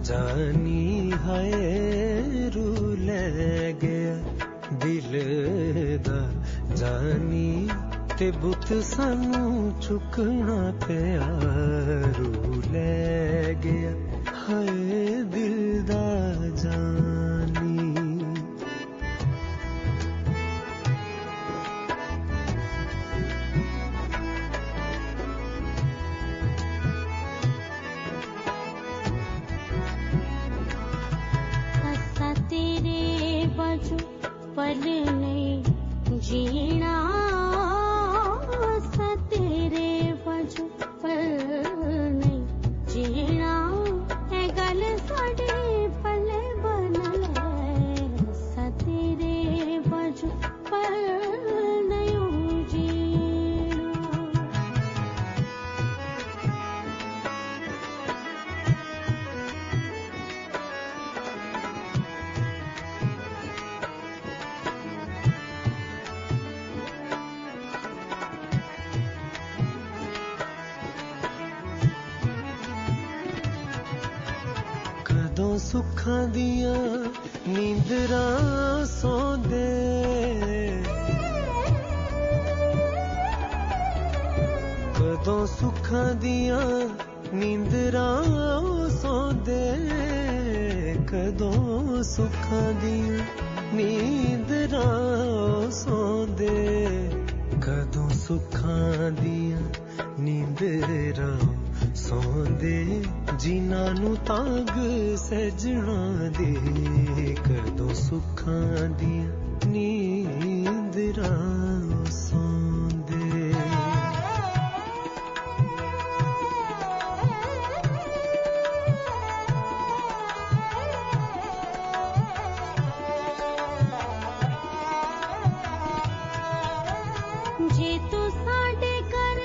जानी है रू ले गया दिल दा जानी ते बुत सानू चुकना पिया रू ले गया हाय दिल दा जानी पल नहीं जीना सा तेरे वजह पल नहीं जीना है गल साडे पले बन ले सा तेरे वजह पल नहीं जीना कदों सुखां दियां नींदरां सौंदे कदों सुखां दियां नींदरां सौंदे कदों सुखां दियां नींदरां सौंदे कदों सुखां दियां नींदरां सौंदे जिन्ना नु तांग सजना दे कदों सुखां दियां नींदरां सौंदे जे तू साडे घर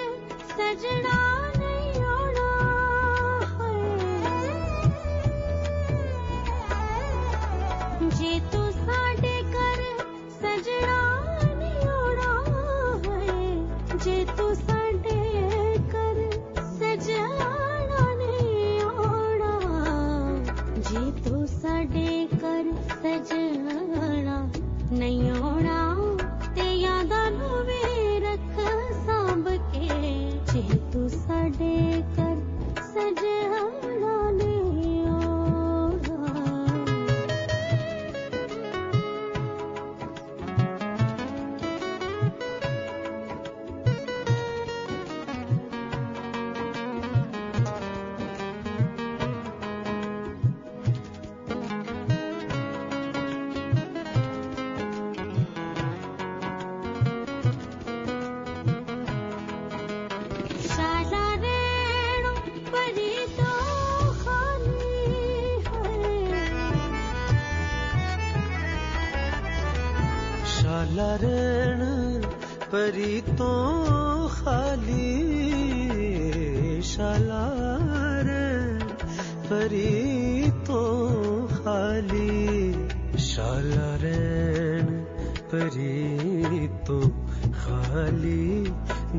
सजना नहीं आना जे तू साडे घर सजना नहीं आना जे तू साडे घर सजना नहीं आना जे तू साडे घर सजना नहीं आना ते यादां नूं वे रख सांभ के जे तू साडे घर सजना नहीं आना शाला रेणु परी तो खाली शाला रैन परी तो खाली शाला रैन परी तो खाली शाला रैन परी तो खाली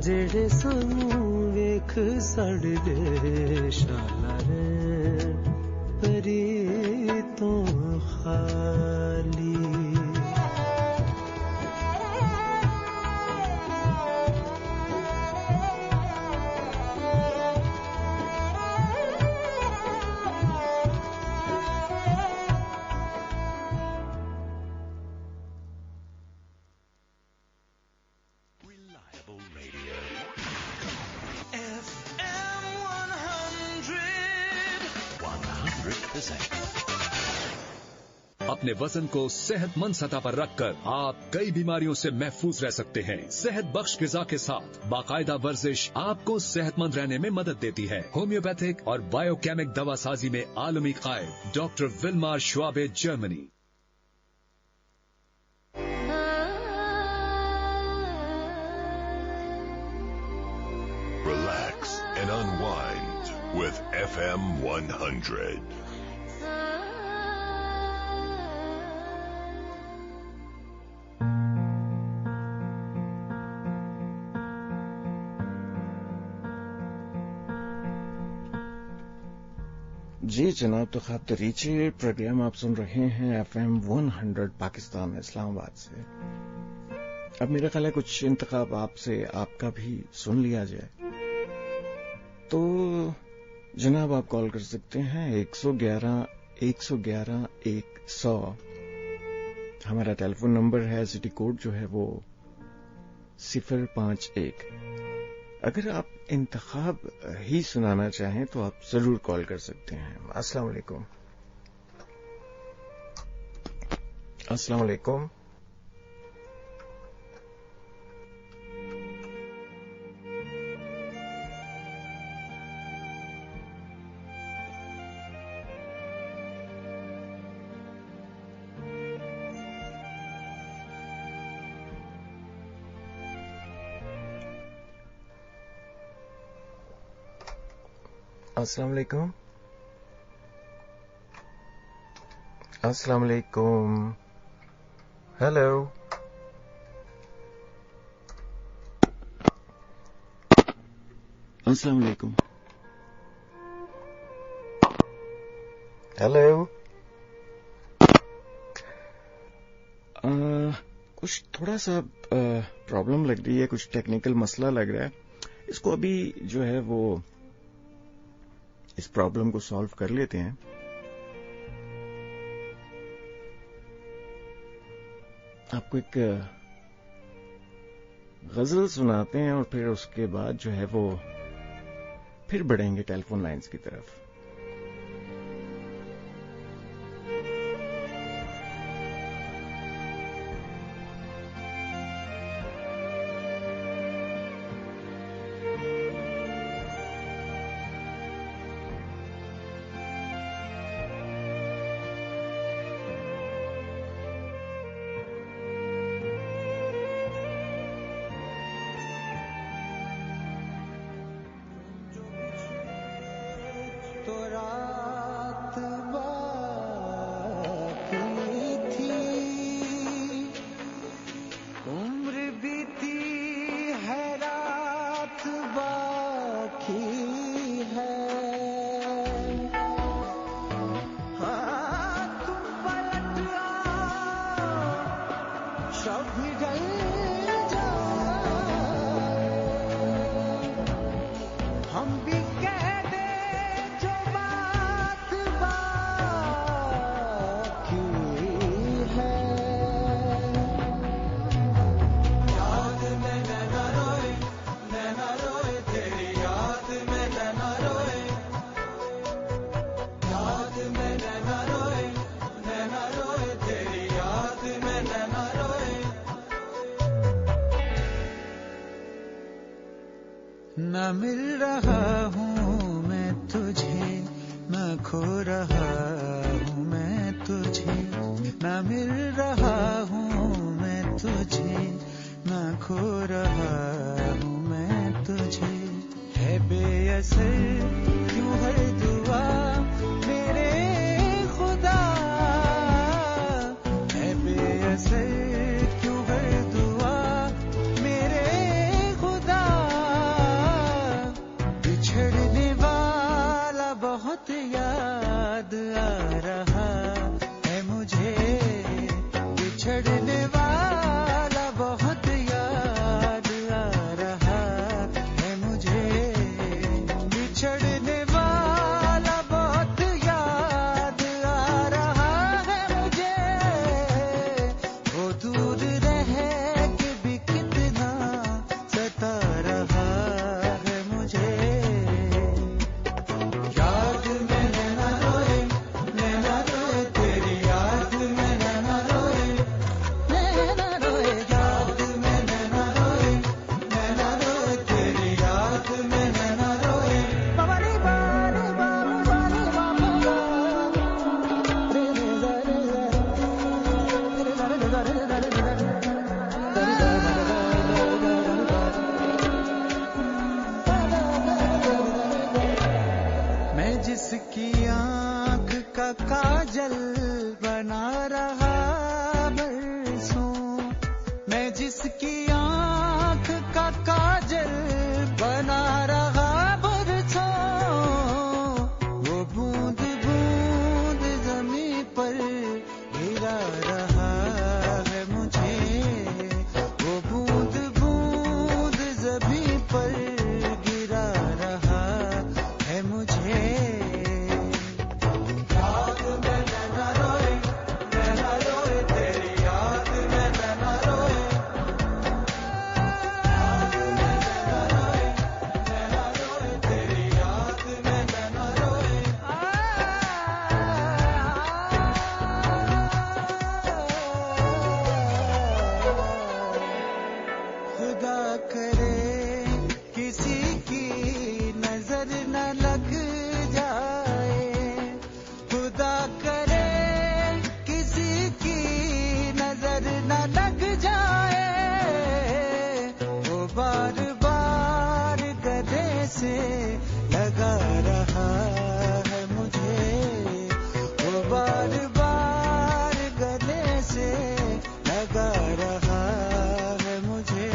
जेड़े सानू वेख सड़दे शाला रैन परी तो खाली अपने वजन को सेहतमंद सतह पर रखकर आप कई बीमारियों से महफूज रह सकते हैं। सेहत बख्श ग़िज़ा के साथ बाकायदा वर्जिश आपको सेहतमंद रहने में मदद देती है। होम्योपैथिक और बायोकेमिक दवा साजी में आलमी कायद doctor Willmar Schwabe, Germany. Relax and unwind with FM 100. जी जनाब, तो ख्वाब दरीचे प्रोग्राम आप सुन रहे हैं FM 100 पाकिस्तान इस्लामाबाद से। अब मेरा ख्याल है कुछ इंतखाब आपसे आपका भी सुन लिया जाए। तो जनाब आप कॉल कर सकते हैं 111-111-100। हमारा टेलीफोन नंबर है, सिटी कोड जो है वो 051। अगर आप इंतखाब ही सुनाना चाहें तो आप जरूर कॉल कर सकते हैं। अस्सलाम वालेकुम। अस्सलाम वालेकुम। अस्सलाम वालेकुम। अस्सलाम वालेकुम। हेलो। अस्सलाम वालेकुम। हेलो। कुछ थोड़ा सा प्रॉब्लम लग रही है, कुछ टेक्निकल मसला लग रहा है। इसको अभी जो है वो इस प्रॉब्लम को सॉल्व कर लेते हैं। आपको एक गजल सुनाते हैं और फिर उसके बाद जो है वो फिर बढ़ेंगे टेलीफोन लाइंस की तरफ। न मिल रहा हूँ मैं तुझे, न खो रहा हूँ मैं तुझे, न मिल रहा हूँ मैं तुझे, न खो रहा हूँ मैं तुझे। है बेअसर क्यों हर दुआ मेरे खुदा, है बेअसर क्यों हर दुआ मेरे खुदा। बिछड़ने वाला बहुत याद आ रहा है मुझे, बिछड़ने वाला बहुत याद आ रहा है मुझे, बिछड़ने वाला बहुत याद आ रहा है मुझे। वो दूर रह के भी कितना सता रहा है मुझे। याद में नैना रोए तेरी याद में नैना रोए, याद में नैना रोए तेरी याद में नैना रोए। बारी बारी बारी मैं जिसकी आंख का काजल बना रहा बरसों, मैं जिसकी आंख का काजल बना रहा बरसों। वो बूंद करे किसी की नजर न लग जाए, वो बार बार गले से लगा रहा है मुझे, वो बार बार गले से लगा रहा है मुझे।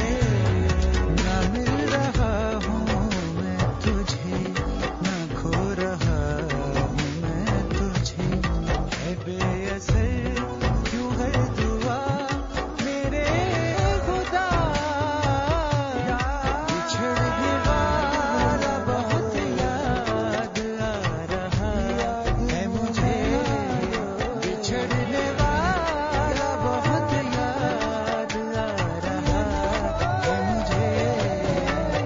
ना मिल रहा हूँ मैं तुझे, ना खो रहा हूँ मैं तुझे, है बेअसर क्यों है दुआ मेरे खुदा। बिछड़ने वाला बहुत याद आ रहा है मुझे, बिछड़ने वाला बहुत याद आ रहा है मुझे,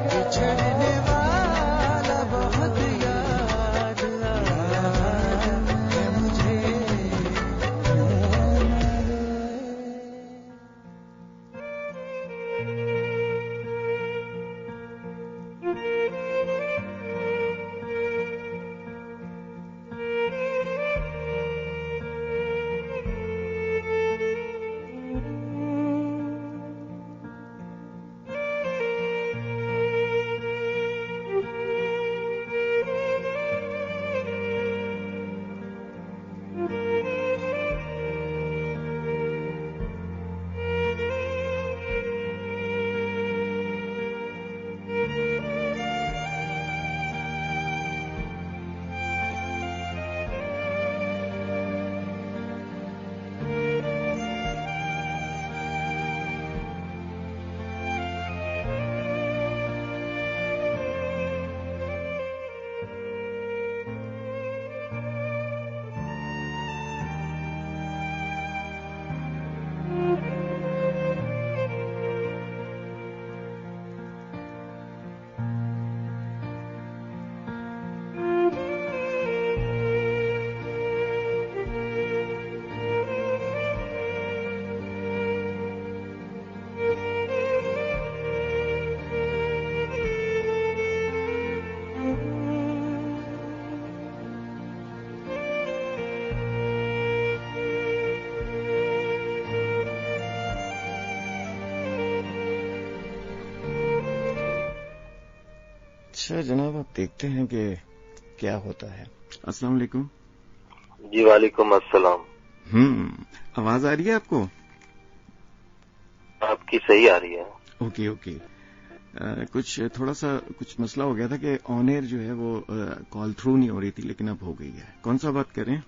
बिछड़ने वाला बहुत याद आ रहा है मुझे। अच्छा जनाब, आप देखते हैं कि क्या होता है। अस्सलाम वालेकुम। जी वालेकुम अस्सलाम। आवाज आ रही है आपको? आपकी सही आ रही है। Okay okay. कुछ थोड़ा सा कुछ मसला हो गया था कि ऑन एयर जो है वो कॉल थ्रू नहीं हो रही थी, लेकिन अब हो गई है। कौन सा बात करें?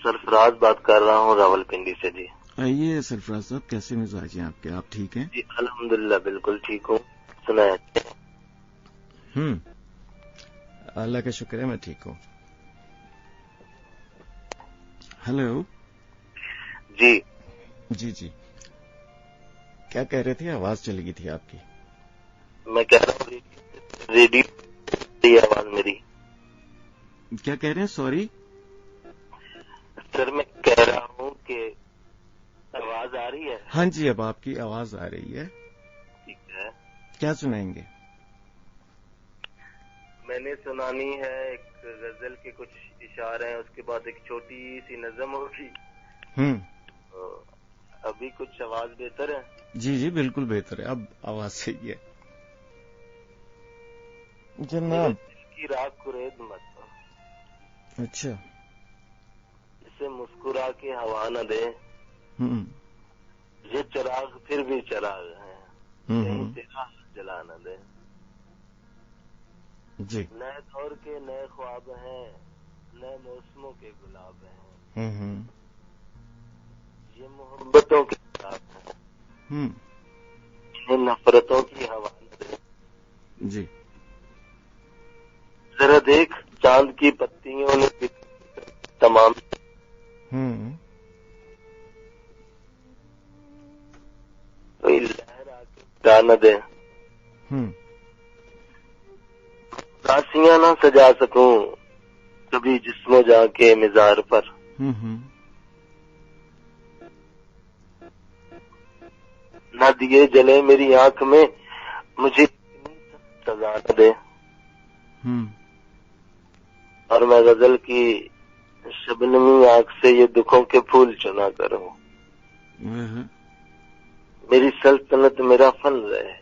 सरफराज बात कर रहा हूँ रावलपिंडी से। जी आइए सरफराज साहब, कैसे मिजाज हैं आपके? आप ठीक हैं? जी अल्हम्दुलिल्लाह बिल्कुल ठीक हूँ। सुना है? अल्लाह का शुक्र है, मैं ठीक हूँ। हेलो। जी जी जी, क्या कह रहे थे? आवाज चली गई थी आपकी। मैं कह रहा हूँ रेडियो आवाज मेरी। क्या कह रहे हैं? सॉरी सर, मैं कह रहा हूँ कि आवाज आ रही है। हाँ जी, अब आपकी आवाज आ रही है। ठीक है, क्या सुनाएंगे? मैंने सुनानी है एक गजल के कुछ इशारे हैं, उसके बाद एक छोटी सी नज़म होगी। अभी कुछ आवाज बेहतर है? जी जी बिल्कुल बेहतर है, अब आवाज सही है जनाब। की राग कुरेद मत, अच्छा, इसे मुस्कुरा के हवा न दे, ये चिराग फिर भी चिराग है, कहीं तेरा जला न दे। जी। नए दौर के नए ख्वाब हैं, नए मौसमों के गुलाब हैं, ये मोहब्बतों के गुलाब हैं, इन्हें नफरतों की हवा न दे। जी। जरा देख चांद की पत्तियों ने तमाम कोई लहर आके उड़ा न दे, कासियां ना सजा सकूं कभी जिस्मो जाके मिजार पर, न दिए जले मेरी आंख में मुझे सजा न दे। और मैं गजल की शबनमी आंख से ये दुखों के फूल चुना करूं, मेरी सल्तनत मेरा फन रहे,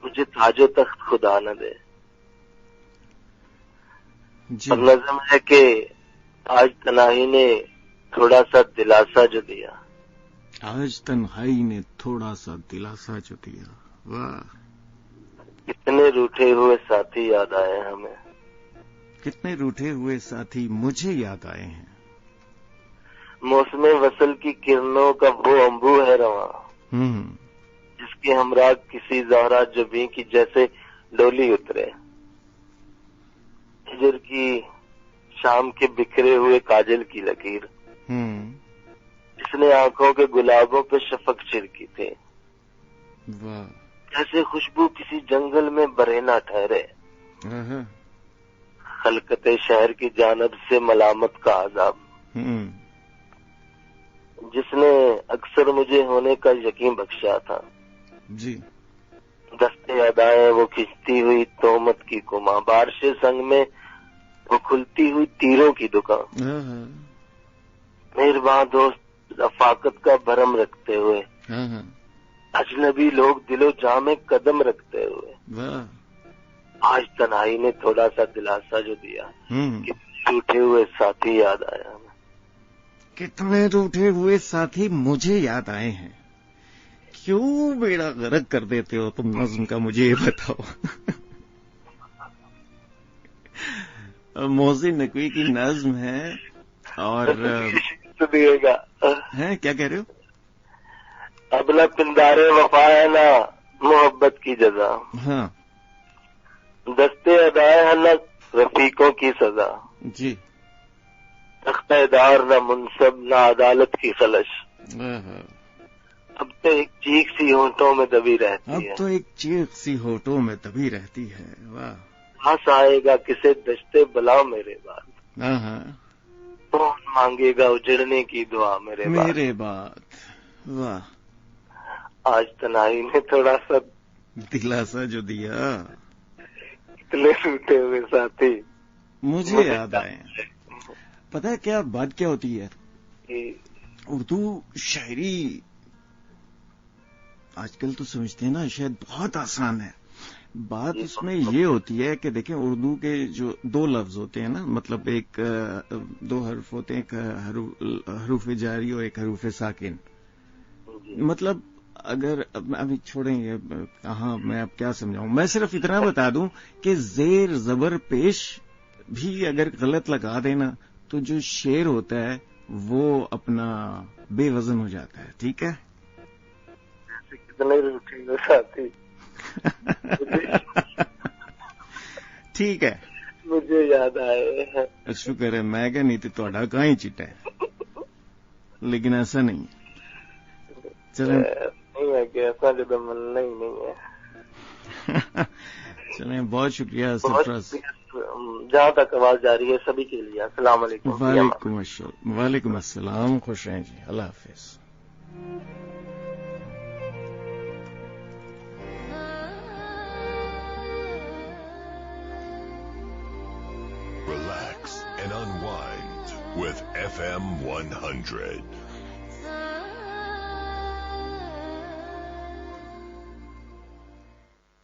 मुझे ताजो तख्त खुदा न दे। और नज़म है कि आज तन्हाई ने थोड़ा सा दिलासा जो दिया, आज तन्हाई ने थोड़ा सा दिलासा जो दिया। वाह, कितने रूठे हुए साथी याद आए हमें, कितने रूठे हुए साथी मुझे याद आए हैं। मौसमे वसल की किरणों का वो अंबू है रवा, जिसके हमरा किसी ज़हरा जबी की जैसे डोली उतरे। हिजर की शाम के बिखरे हुए काजल की लकीर, जिसने आंखों के गुलाबों पे शफक छिड़की थी। वाह, जैसे खुशबू किसी जंगल में बरेना ठहरे, खलकते शहर की जानब से मलामत का आजाब, जिसने अक्सर मुझे होने का यकीन बख्शा था जी। दस्ते अदाएं वो खिंचती हुई तोहमत की कुमा, बारिशे संग में वो खुलती हुई तीरों की दुकान। मेहरबान दोस्त रफाकत का भरम रखते हुए, अजनबी लोग दिलो जाम में कदम रखते हुए, आज तन्हाई ने थोड़ा सा दिलासा जो दिया, कि टूटे हुए साथी याद आया हमें। कितने रूठे हुए साथी मुझे याद आए हैं। क्यों बेड़ा गर्क कर देते हो तुम नज़्म का, मुझे ये बताओ। मोहसिन नकवी की नज़्म है और दिएगा है, क्या कह रहे हो? अब न पिंदारे वफा है ना मोहब्बत की जजा, हाँ, दस्ते अदाए है न रफीकों की सजा जी। तख्तेदार न मुनसब न अदालत की खलश, अब तो एक चीख सी होठों में दबी रहती है, अब तो एक चीख सी होठों में दबी रहती है। वाह, हंस आएगा किसे दश्ते बुला मेरे बाद, कौन मांगेगा उजड़ने की दुआ मेरे बाद। वाह, आज तन्हाई ने थोड़ा सा दिलासा जो दिया, इतने टूटे हुए साथी मुझे याद आए। पता है क्या बात क्या होती है, उर्दू शायरी आजकल तो समझते हैं ना शायद बहुत आसान है। बात उसमें ये होती है कि देखें, उर्दू के जो दो लफ्ज होते हैं ना, मतलब एक दो हर्फ होते हैं, एक हरूफ जारी और एक हरूफ साकिन। मतलब अगर अभी छोड़ेंगे कहाँ, मैं अब क्या समझाऊं, मैं सिर्फ इतना बता दूं कि जेर जबर पेश भी अगर गलत लगा देना तो जो शेर होता है वो अपना बेवजन हो जाता है। ठीक है, कितने रूठे साथी ठीक है, मुझे याद आए। शुक्र है, मैं क्या नहीं तो ਤੁਹਾਡਾ कहाँ ही चिट्टा है, लेकिन ऐसा नहीं है। चलें, नहीं है कि ऐसा जो मनना ही नहीं है। चलें, बहुत शुक्रिया सरफराज। जहाँ तक आवाज जा रही है सभी के लिए अस्सलाम वालेकुम। वालेकुम अस्सलाम, खुश रहें जी, अल्लाह हाफिज। Relax and unwind with FM 100.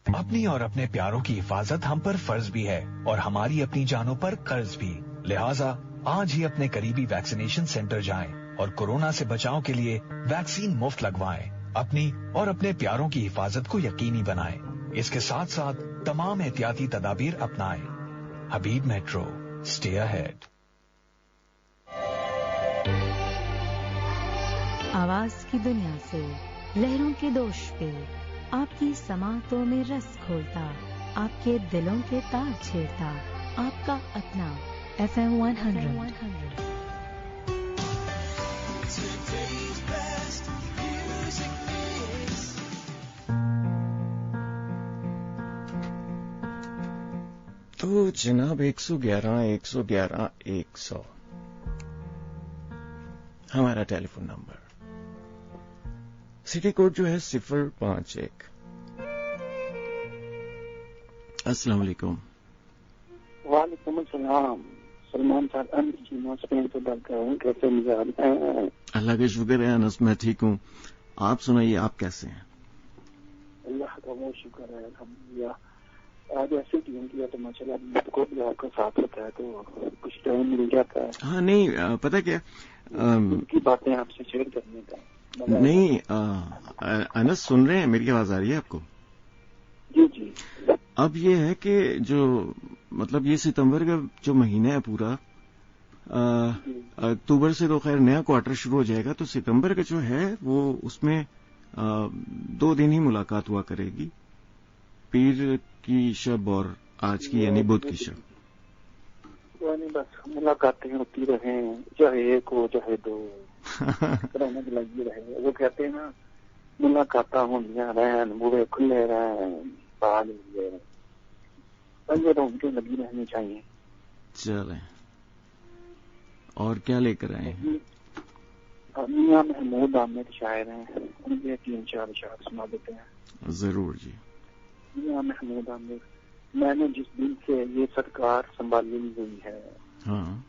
अपनी और अपने प्यारों की हिफाजत हम पर फर्ज भी है और हमारी अपनी जानों पर कर्ज भी। लिहाजा आज ही अपने करीबी वैक्सीनेशन सेंटर जाएं और कोरोना से बचाव के लिए वैक्सीन मुफ्त लगवाएं। अपनी और अपने प्यारों की हिफाजत को यकीनी बनाएं। इसके साथ साथ तमाम एहतियाती तदाबीर अपनाएं। हबीब मेट्रो, स्टे अहेड। आवाज की दुनिया से, लहरों के दोष पे, आपकी समातों में रस घोलता, आपके दिलों के तार छेड़ता, आपका अपना FM 100। तो जनाब 111 111 100 हमारा टेलीफोन नंबर, सिटी कोड जो है 051। अस्सलाम वालेकुम। वालेकुम अस्सलाम। सलमान साहब स्पेन से बात कर रहा हूँ। कैसे मिजाज हैं? अल्लाह का शुक्र है अनस, मैं ठीक हूँ। आप सुनाइए, आप कैसे हैं? अल्लाह का बहुत शुक्र है, अल्हम्दुलिल्लाह। आज ऐसे ट्यून किया तो माशाल्लाह को भी आपका साथ होता है तो कुछ टाइम मिल जाता है। हाँ नहीं, पता क्या की बातें आपसे शेयर करने का। नहीं, अनस सुन रहे हैं? मेरी आवाज आ रही है आपको? जी जी। अब ये है कि जो मतलब ये सितंबर का जो महीना है पूरा, अक्टूबर से तो खैर नया क्वार्टर शुरू हो जाएगा, तो सितंबर का जो है वो उसमें 2 दिन ही मुलाकात हुआ करेगी, पीर की शब और आज की यानी बुध की शब। बस मुलाकातें होती रहे, चाहे एक हो चाहे दो, रौनक लगी रहे। वो कहते हैं ना, मुलाकात होंदियां रहन, बुरे खुले रहन, बाल मिले, ये रौनकें लगी रहनी चाहिए। चलें, और क्या लेकर आए हैं? मियां महमूद आमिर शायर हैं, उनके 3-4 अशआर सुना देते हैं। जरूर जी। मियां महमूद आमिर, मैंने जिस दिन से ये सरकार संभाली हुई है, हाँ,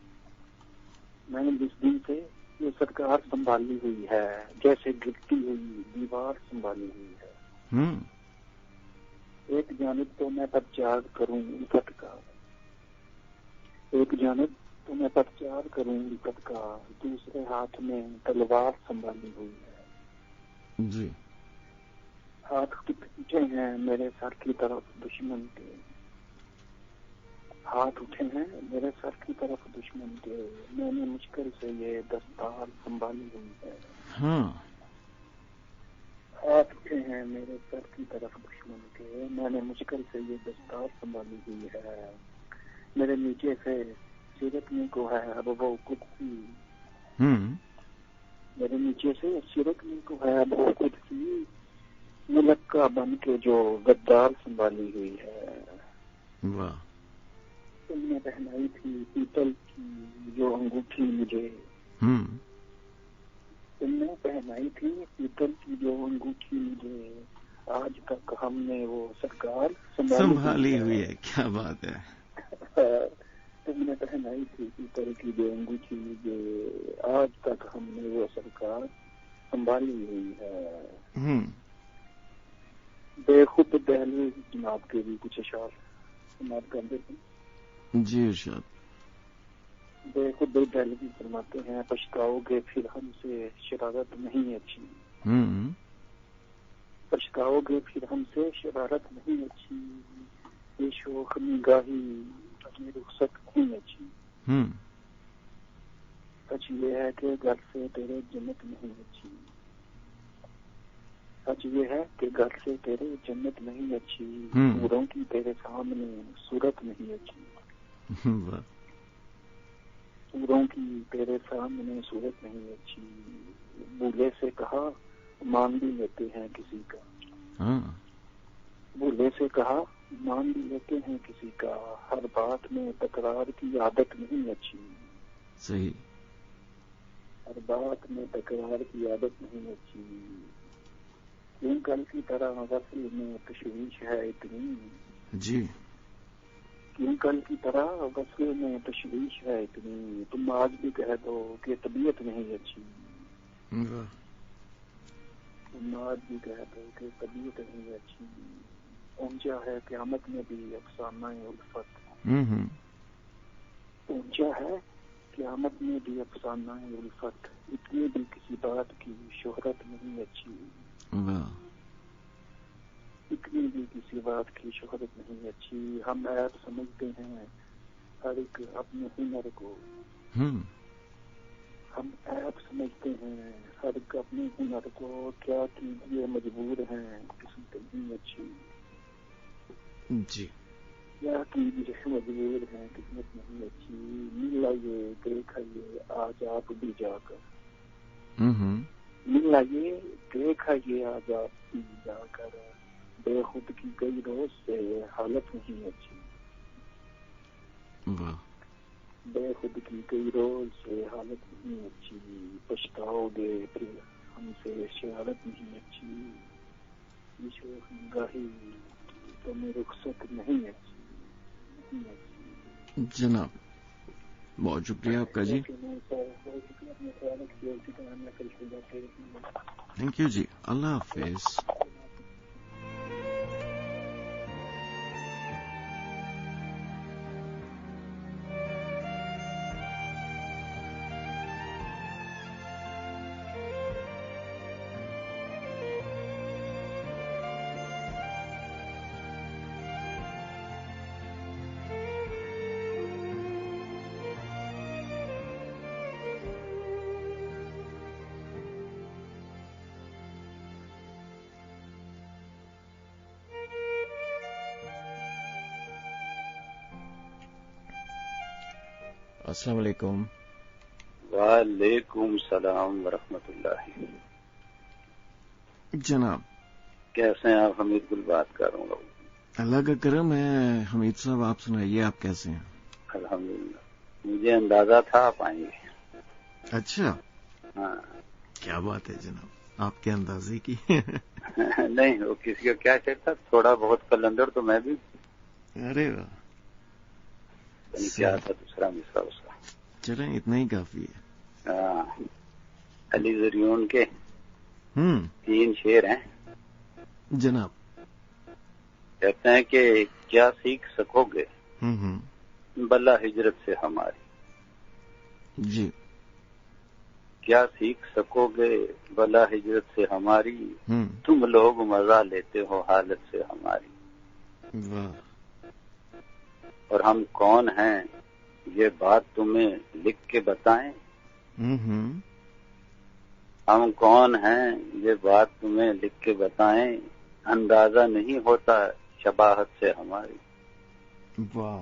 मैंने जिस दिन से ये सरकार संभाली हुई है, जैसे गिरती हुई दीवार संभाली हुई है। एक जानिब तो मैं प्रचार करूं उल्फत का, एक जानिब तो मैं प्रचार करूं उल्फत का, दूसरे हाथ में तलवार संभाली हुई है। जी। हाथ उठे हैं मेरे सर की तरफ दुश्मन के, हाथ उठे हैं मेरे सर की तरफ दुश्मन के, मैंने मुश्किल से ये दस्तार संभाली हुई है। हाँ। हाथ उठे हैं मेरे सर की तरफ दुश्मन के, मैंने मुश्किल से ये दस्तार संभाली हुई है। मेरे नीचे से सिरकने को है अब वो कुर्सी, मेरे नीचे से सिरकने को है अब वो कुर्सी, मुलक्का बन के जो गद्दार संभाली हुई है। वाह। तुमने पहनाई थी पीतल की जो अंगूठी मुझे, तुमने पहनाई थी पीतल की जो अंगूठी मुझे, आज तक हमने वो सरकार संभाली हुई है। क्या बात है। तुमने पहनाई थी पीतल की जो अंगूठी मुझे, आज तक हमने वो सरकार संभाली हुई है। बेखुद दहली जनाब के भी कुछ अशार समाप्त कर देते हैं। जी इरशाद। बेखुद दहली फरमाते हैं, पछताओगे फिर हमसे शरारत नहीं अच्छी, पछताओगे फिर हमसे शरारत नहीं अच्छी, ये शोख निगाही अपनी रुखसत नहीं अच्छी। सच ये है कि घर से तेरे जन्नत नहीं अच्छी, सच ये है कि घर से तेरे जन्नत नहीं अच्छी, पूरों की तेरे सामने सूरत नहीं अच्छी, पूरों की तेरे सामने सूरत नहीं अच्छी। बूले से कहा मान भी लेते हैं किसी का, बूले से कहा मान भी लेते हैं किसी का, हर बात में तकरार की आदत नहीं अच्छी। सही। हर बात में तकरार की आदत नहीं अच्छी। क्यों कल की तरह वसल में तशवीश है इतनी, जी, क्यों कल की तरह वसल में तशवीश है इतनी, तुम आज भी कह दो कि तबीयत नहीं अच्छी, तुम आज भी कह दो कि तबीयत नहीं अच्छी। ऊंचा है क़यामत में भी अफसाना उल्फत, ऊंचा है क़यामत में भी अफसाना उल्फत, इतनी भी किसी बात की शोहरत नहीं अच्छी, इतनी भी किसी बात की शोहरत नहीं अच्छी। हम ऐप समझते हैं हर एक अपने हुनर को, हम ऐप समझते हैं हर एक अपने हुनर को, क्या कीजिए मजबूर हैं किस्मत नहीं अच्छी, जी, क्या कीजिए मजबूर हैं किस्मत नहीं अच्छी। मिल आइए देख आइए आज आप भी जाकर, मिल आइए देख आइए आज आप भी जाकर, बेखुद की कई रोज से हालत नहीं अच्छी, बेखुद की कई रोज से हालत नहीं अच्छी, पछताओगे फिर हमसे शरारत नहीं अच्छी, शोख निगाही तुम्हें रुखसत नहीं अच्छी, नहीं अच्छी। जनाब बहुत शुक्रिया आपका जी, थैंक यू जी, अल्लाह हाफिज। अस्सलाम वालेकुम। वालेकुम सलाम वरहमतुल्लाहि। जनाब कैसे हैं आप? हमीद गुल बात कर रहा हूँ। अल्लाह का करम है हमीद साहब, आप सुनाइए आप कैसे हैं? अल्हम्दुलिल्लाह, मुझे अंदाजा था आप आएंगे। अच्छा, हाँ क्या बात है जनाब, आपके अंदाजे की। नहीं, वो किसी का क्या कहता, थोड़ा बहुत कलंदर तो मैं भी। अरे वाह, क्या था दूसरा मिसरा उसका? चलें, इतना ही काफी है। अली ज़रियोन के 3 शेर हैं जनाब। कहते हैं कि क्या सीख सकोगे भला हिजरत से हमारी। जी, क्या सीख सकोगे भला हिजरत से हमारी, तुम लोग मजा लेते हो हालत से हमारी। वाह। और हम कौन हैं ये बात तुम्हें लिख के बताएं। हम कौन हैं ये बात तुम्हें लिख के बताएं, अंदाजा नहीं होता शबाहत से हमारी। वाह।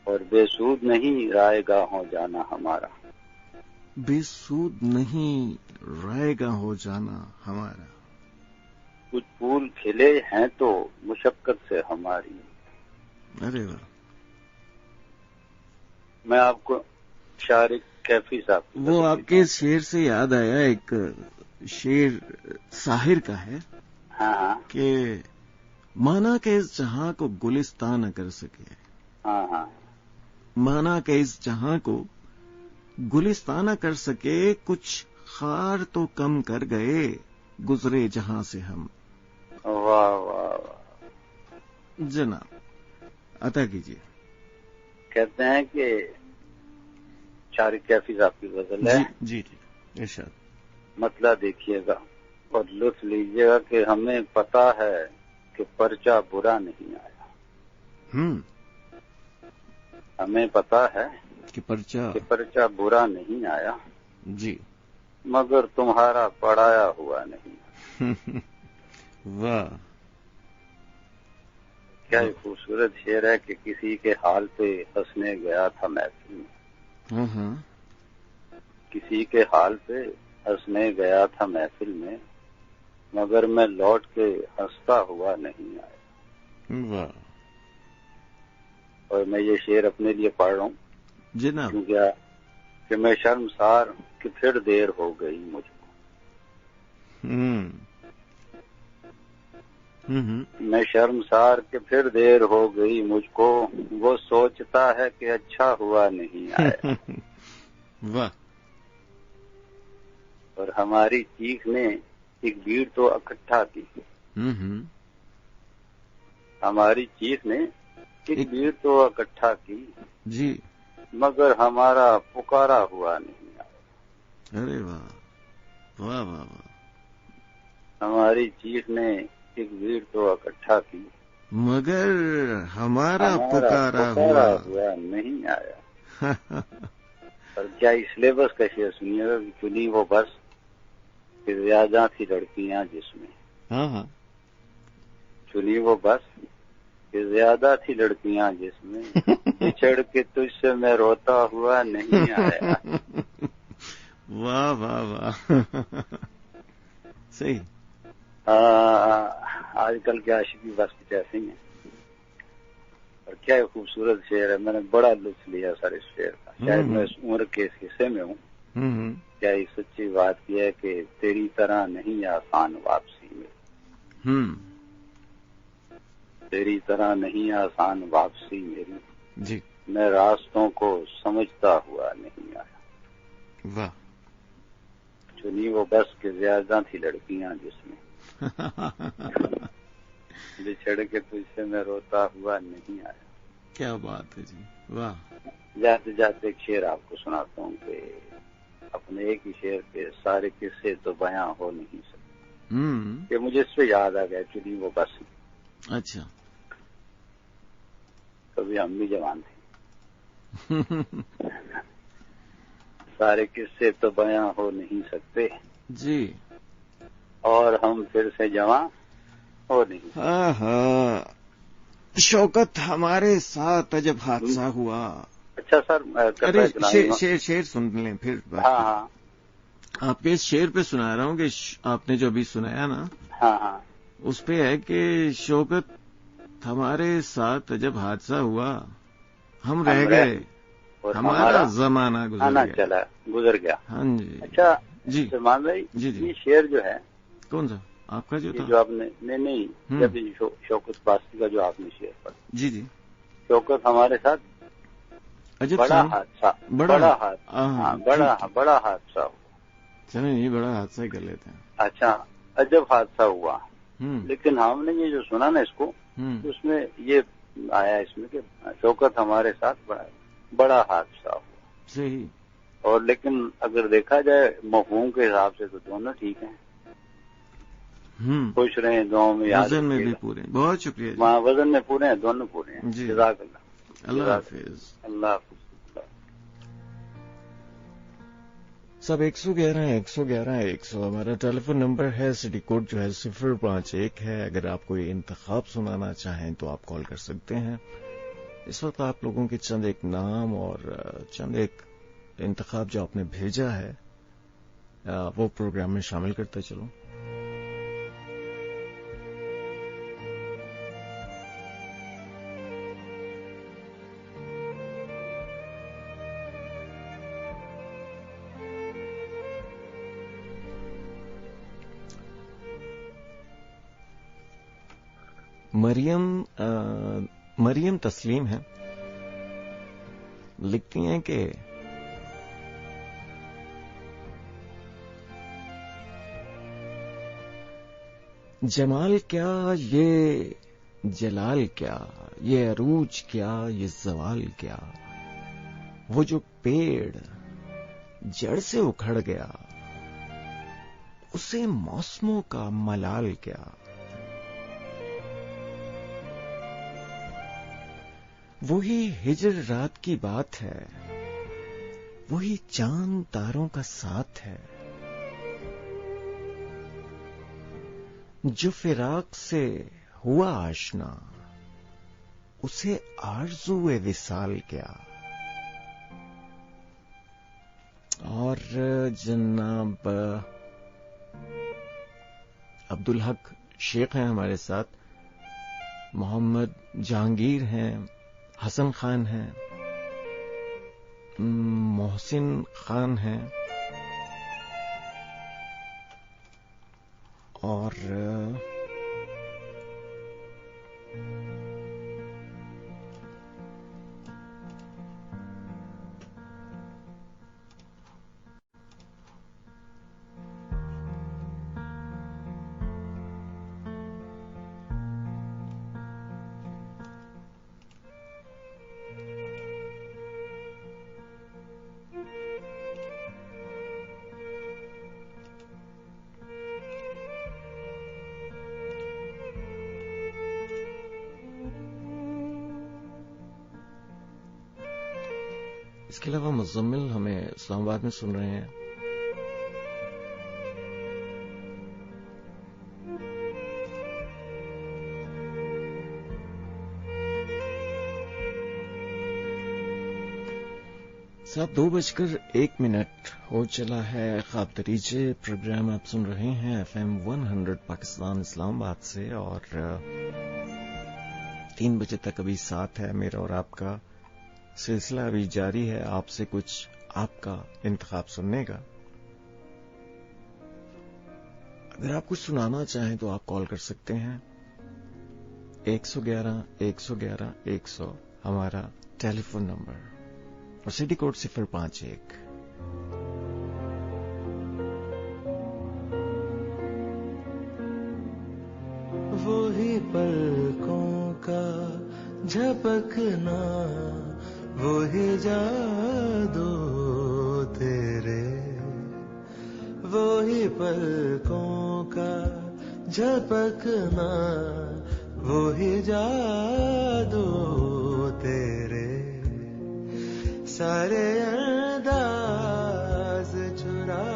और बेसूद नहीं रायगा हो जाना हमारा। बेसूद नहीं रायगा हो जाना हमारा। कुछ फूल खिले हैं तो मुशक्कत से हमारी। अरे वाह। मैं आपको शायर कैफी साहब, वो आपके शेर से याद आया, एक शेर साहिर का है। हाँ। कि माना के इस जहां को गुलिस्तान न कर सके। हाँ। माना के इस जहां को गुलिस्तान न कर सके, कुछ खार तो कम कर गए गुजरे जहां से हम। वाह वाह वाह। जनाब अता कीजिए। कहते हैं कि शायर कैफी साहब की गजल है। जी जी, इरशाद। मतलब देखिएगा और लुत्फ लीजिएगा कि हमें पता है कि पर्चा बुरा नहीं आया। हमें पता है कि पर्चा बुरा नहीं आया जी, मगर तुम्हारा पढ़ाया हुआ नहीं। वाह। क्या खूबसूरत शेर है कि किसी के हाल पे हंसने गया था महफिल में। किसी के हाल पे हंसने गया था महफिल में, मगर मैं लौट के हंसता हुआ नहीं आया। वाह। और मैं ये शेर अपने लिए पढ़ रहा हूँ जनाब, क्योंकि कि मैं शर्मसार कि फिर देर हो गई मुझको। मैं शर्मसार कि फिर देर हो गई मुझको, वो सोचता है कि अच्छा हुआ नहीं आया। वाह। और हमारी चीख ने एक भीड़ तो इकट्ठा की। हमारी चीख ने एक भीड़ तो इकट्ठा की जी, मगर हमारा पुकारा हुआ नहीं आया। अरे वाह वाह वाह वाह। हमारी चीख ने एक भीड़ तो इकट्ठा की मगर हमारा पुकारा हुआ नहीं आया। और क्या इस सिलेबस का शेर सुनिएगा कि चुनी वो बस कि ज्यादा थी लड़कियां जिसमें। हाँ। चुनी वो बस कि ज्यादा थी लड़कियां जिसमें, बिछड़ के तुझसे मैं रोता हुआ नहीं आया। वाह वाह वाह। सही। आजकल के आशिकी बस कुछ ऐसे ही है। और क्या खूबसूरत शेर है, मैंने बड़ा लुत्फ लिया सारे शेर का। शायद मैं इस उम्र के इस हिस्से में हूँ। क्या एक सच्ची बात की है कि तेरी तरह नहीं आसान वापसी मेरी। तेरी तरह नहीं आसान वापसी मेरी, जी। मैं रास्तों को समझता हुआ नहीं आया। वाह। चुनी वो बस के ज्यादा थी लड़कियां जिसमें बिछड़ के तुझसे मैं रोता हुआ नहीं आया। क्या बात है जी, वाह। जाते जाते एक शेर आपको सुनाता हूँ कि अपने एक ही शेर पे सारे किस्से तो बयां हो नहीं सकते। कि मुझे इस पे याद आ गया, चुनी वो बस। अच्छा। कभी हम भी जवान थे सारे किस्से तो बयां हो नहीं सकते जी, और हम फिर से जवां हो नहीं सकते। हाँ, शौकत हमारे साथ जब हादसा हुआ। अच्छा सर, अरे शेर सुन लें फिर। हाँ, आपके शेर पे सुना रहा हूँ कि आपने जो अभी सुनाया ना, हाँ, उस पे है कि शौकत हमारे साथ जब हादसा हुआ हम रह गए, हमारा जमाना गुजर गया। हाँ जी। अच्छा जी सलमान भाई, जी, ये शेर जो है कौन सा आपका जो था? जो आपने नहीं जब शौकत बास्ती का जो आपने शेर पढ़ा। जी जी। शौकत हमारे साथ बड़ा हादसा, बड़ा हादसा हुआ। चलो ये बड़ा हादसा ही कर लेते हैं। अच्छा, अजब हादसा हुआ। लेकिन हमने ये जो सुना ना इसको, तो उसमें ये आया इसमें कि शौकत हमारे साथ बड़ा हादसा हुआ। सही। और लेकिन अगर देखा जाए मफहूम के हिसाब से तो दोनों ठीक हैं। खुश रहे दुआओं में, याद वजन में भी पूरे। बहुत शुक्रिया। वहाँ वजन में पूरे हैं, दोनों पूरे हैं। जज़ाकल्लाह। अल्लाह हाफिज। अल्लाह हाफिज। सब 111 हमारा टेलीफोन नंबर है। सिटी कोड जो है 051 है। अगर आप कोई इंतखाब सुनाना चाहें तो आप कॉल कर सकते हैं। इस वक्त आप लोगों के चंद एक नाम और चंद एक इंतखाब जो आपने भेजा है वो प्रोग्राम में शामिल करते चलो। मरियम तस्लीम है, लिखती हैं कि जमाल क्या, ये जलाल क्या, ये अरूज क्या, ये जवाल क्या, वो जो पेड़ जड़ से उखड़ गया उसे मौसमों का मलाल क्या। वही हिजर रात की बात है, वही चांद तारों का साथ है, जो फिराक से हुआ आशना उसे आरज़ू-ए विसाल क्या। और जनाब अब्दुल हक शेख हैं हमारे साथ, मोहम्मद जहांगीर हैं, हसन खान हैं, मोहसिन खान हैं और इसके अलावा मुज़म्मिल हमें इस्लामाबाद में सुन रहे हैं। साहब 2:01 हो चला है। ख्वाब दरीजे प्रोग्राम आप सुन रहे हैं FM 100 पाकिस्तान इस्लामाबाद से और 3 बजे तक अभी साथ है मेरा और आपका। सिलसिला अभी जारी है, आपसे कुछ आपका इंतखाब सुनने का। अगर आप कुछ सुनाना चाहें तो आप कॉल कर सकते हैं 111 111 100 हमारा टेलीफोन नंबर और सिटी कोड 051। वो ही पलकों का झपकना, वो ही जादू तेरे, वो ही पलकों का झपकना, वो ही जादू तेरे, सारे अंदाज चुरा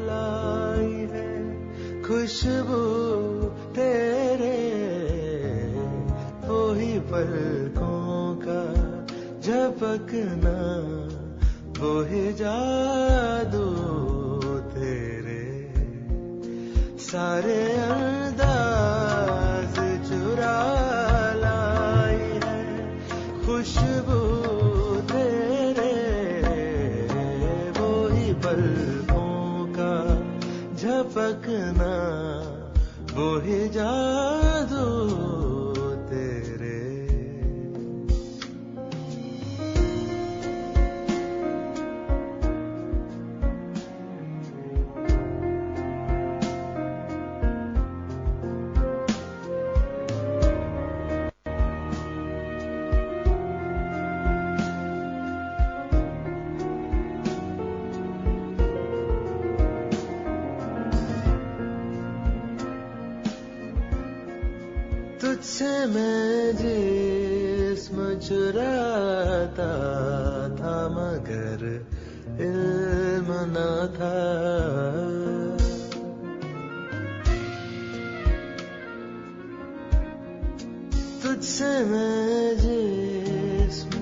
लाई है खुशबू तेरे, वो ही पलकों का झपकना, वो ही जादू तेरे, सारे अंदाज चुरा लाई है खुशबू तेरे, वो ही पलकों का झपकना, वो ही जादू तेरे। तुझसे मैं जिस्म चुराता था मगर इल्म न था, तुझसे मैं जिस्म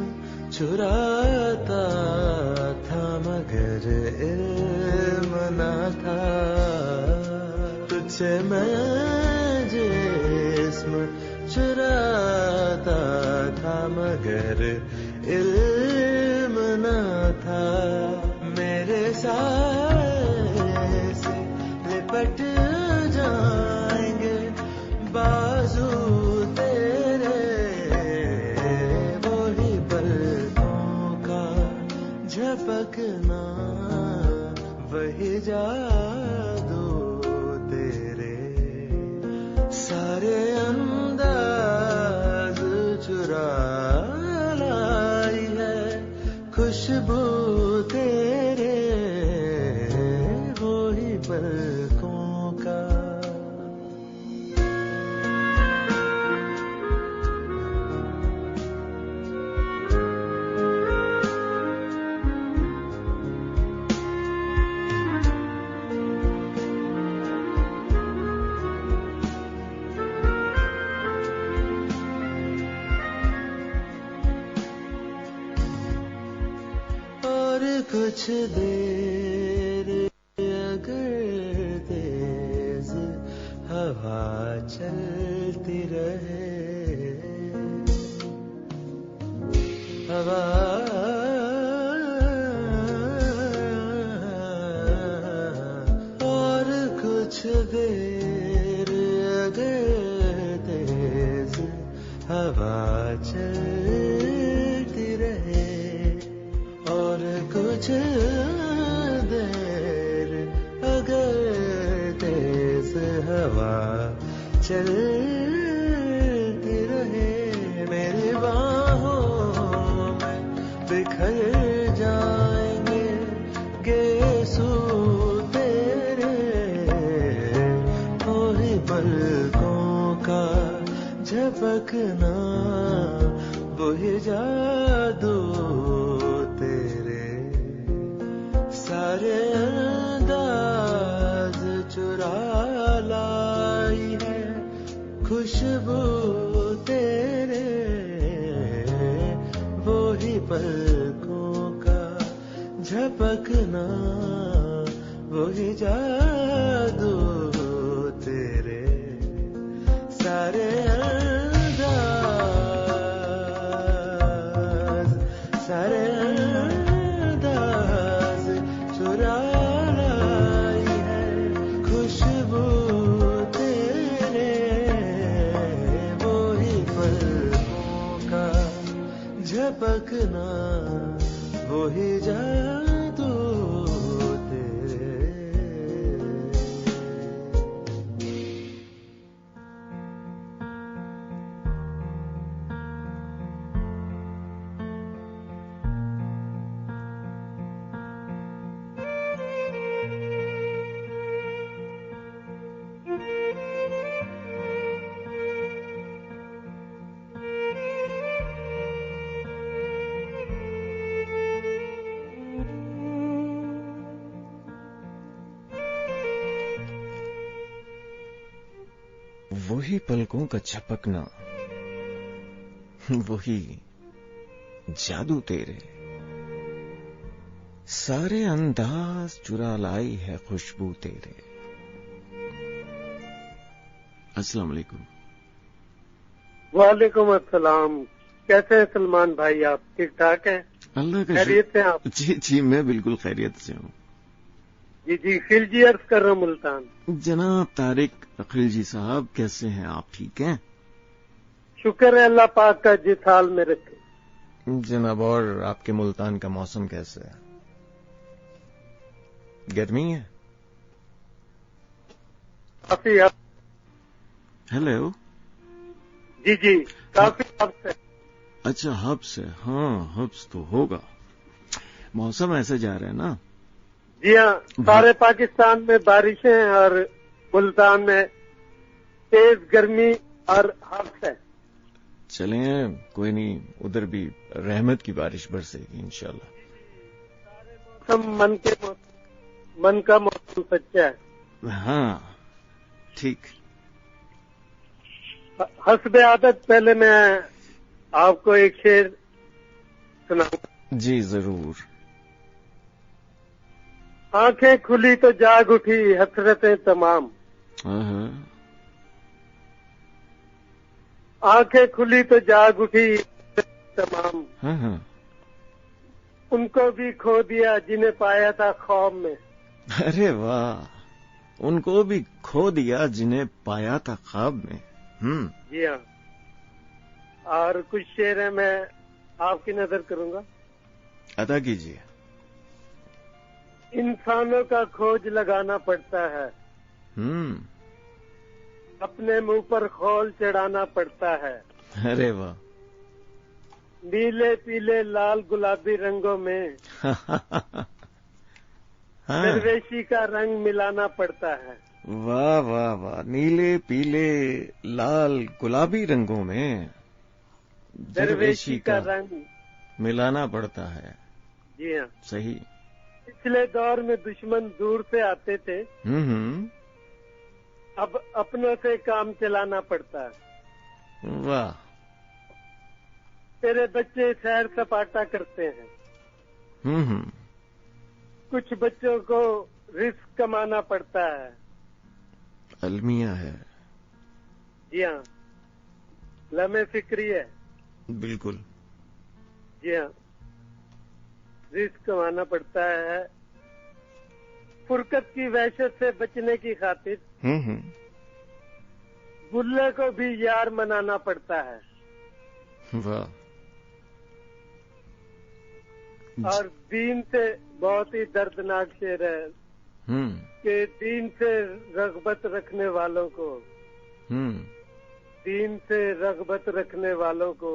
चुराता था मगर इल्म न था, तुझसे मैं जिस्म चुराता था मगर इल्म न था, मेरे साए से लिपट जाएंगे बाजू तेरे, वो ही पलकों का झपकना, वही जादू तेरे, सारे अंदाज चुरा लाई है खुशबू तेरे, वो ही पलकों का। कुछ देर अगर तेज हवा चलती रहे, हवा और कुछ देर अगर तेज हवा चलती रहे, और कुछ देर अगर तेज हवा चलती रहे, मेरी बाहों में बिखर जाएंगे गेसू तेरे, वही पलकों का झपकना, वही जादू तेरे, सारे अंदाज चुरा लाई है खुशबू तेरे, वो ही पलकों का झपकना, वो ही जादू तेरे, सारे अंदाज, सारे अंदाज चुरा लाई है खुशबू तेरे, वो ही पलकों का झपकना, सजना वो ही जादू तेरे। वही पलकों का झपकना, वही जादू तेरे, सारे अंदाज चुरा लाई है खुशबू तेरे। अस्सलाम वालेकुम। वालेकुम अस्सलाम। कैसे हैं सलमान भाई, आप ठीक ठाक हैं? अल्लाह का खैरियत से आप? जी जी, मैं बिल्कुल खैरियत से हूँ। जी जी, खिलजी अर्ज कर रहा हूँ मुल्तान। जनाब तारिक खिलजी साहब, कैसे हैं आप? ठीक हैं? शुक्र है अल्लाह पाक का, जिस हाल में रखे। जनाब, और आपके मुल्तान का मौसम कैसा है? गर्मी है? काफी। हेलो। जी जी, काफी हब्स है। अच्छा, हब्स है। हाँ, हब्स तो होगा। मौसम ऐसे जा रहा है ना? जी हाँ, सारे पाकिस्तान में बारिशें हैं और मुल्तान में तेज गर्मी और हब्स है। चलें, कोई नहीं, उधर भी रहमत की बारिश बरसेगी इंशाल्लाह। मन का मौसम सच्चा है। हाँ, ठीक। हस्बे आदत पहले मैं आपको एक शेर सुनाऊंगा। जी जरूर। आंखें खुली तो जाग उठी हसरतें तमाम। आंखें खुली तो जाग उठी तमाम। उनको भी खो दिया जिन्हें पाया था ख्वाब में। अरे वाह, उनको भी खो दिया जिन्हें पाया था ख्वाब में। जी हाँ, और कुछ शेर है, मैं आपकी नजर करूंगा। अदा कीजिए। इंसानों का खोज लगाना पड़ता है, अपने मुंह पर खोल चढ़ाना पड़ता है। अरे वाह। नीले पीले लाल गुलाबी रंगों में दरवेशी का रंग मिलाना पड़ता है। वाह वाह वाह, नीले पीले लाल गुलाबी रंगों में दरवेशी का रंग मिलाना पड़ता है। जी हाँ, सही। पिछले दौर में दुश्मन दूर से आते थे, अब अपनों से काम चलाना पड़ता है। वाह। तेरे बच्चे सैर सपाटा करते हैं, कुछ बच्चों को रिस्क कमाना पड़ता है। अलमिया है। जी हाँ, लम्हे फिक्री है। बिल्कुल। जी हाँ, रिस्क कमाना पड़ता है। फुरकत की वहशत से बचने की खातिर बुल्ले को भी यार मनाना पड़ता है। वाह। और दीन से बहुत ही दर्दनाक शेर है कि दीन से रगबत रखने वालों को, दीन से रगबत रखने वालों को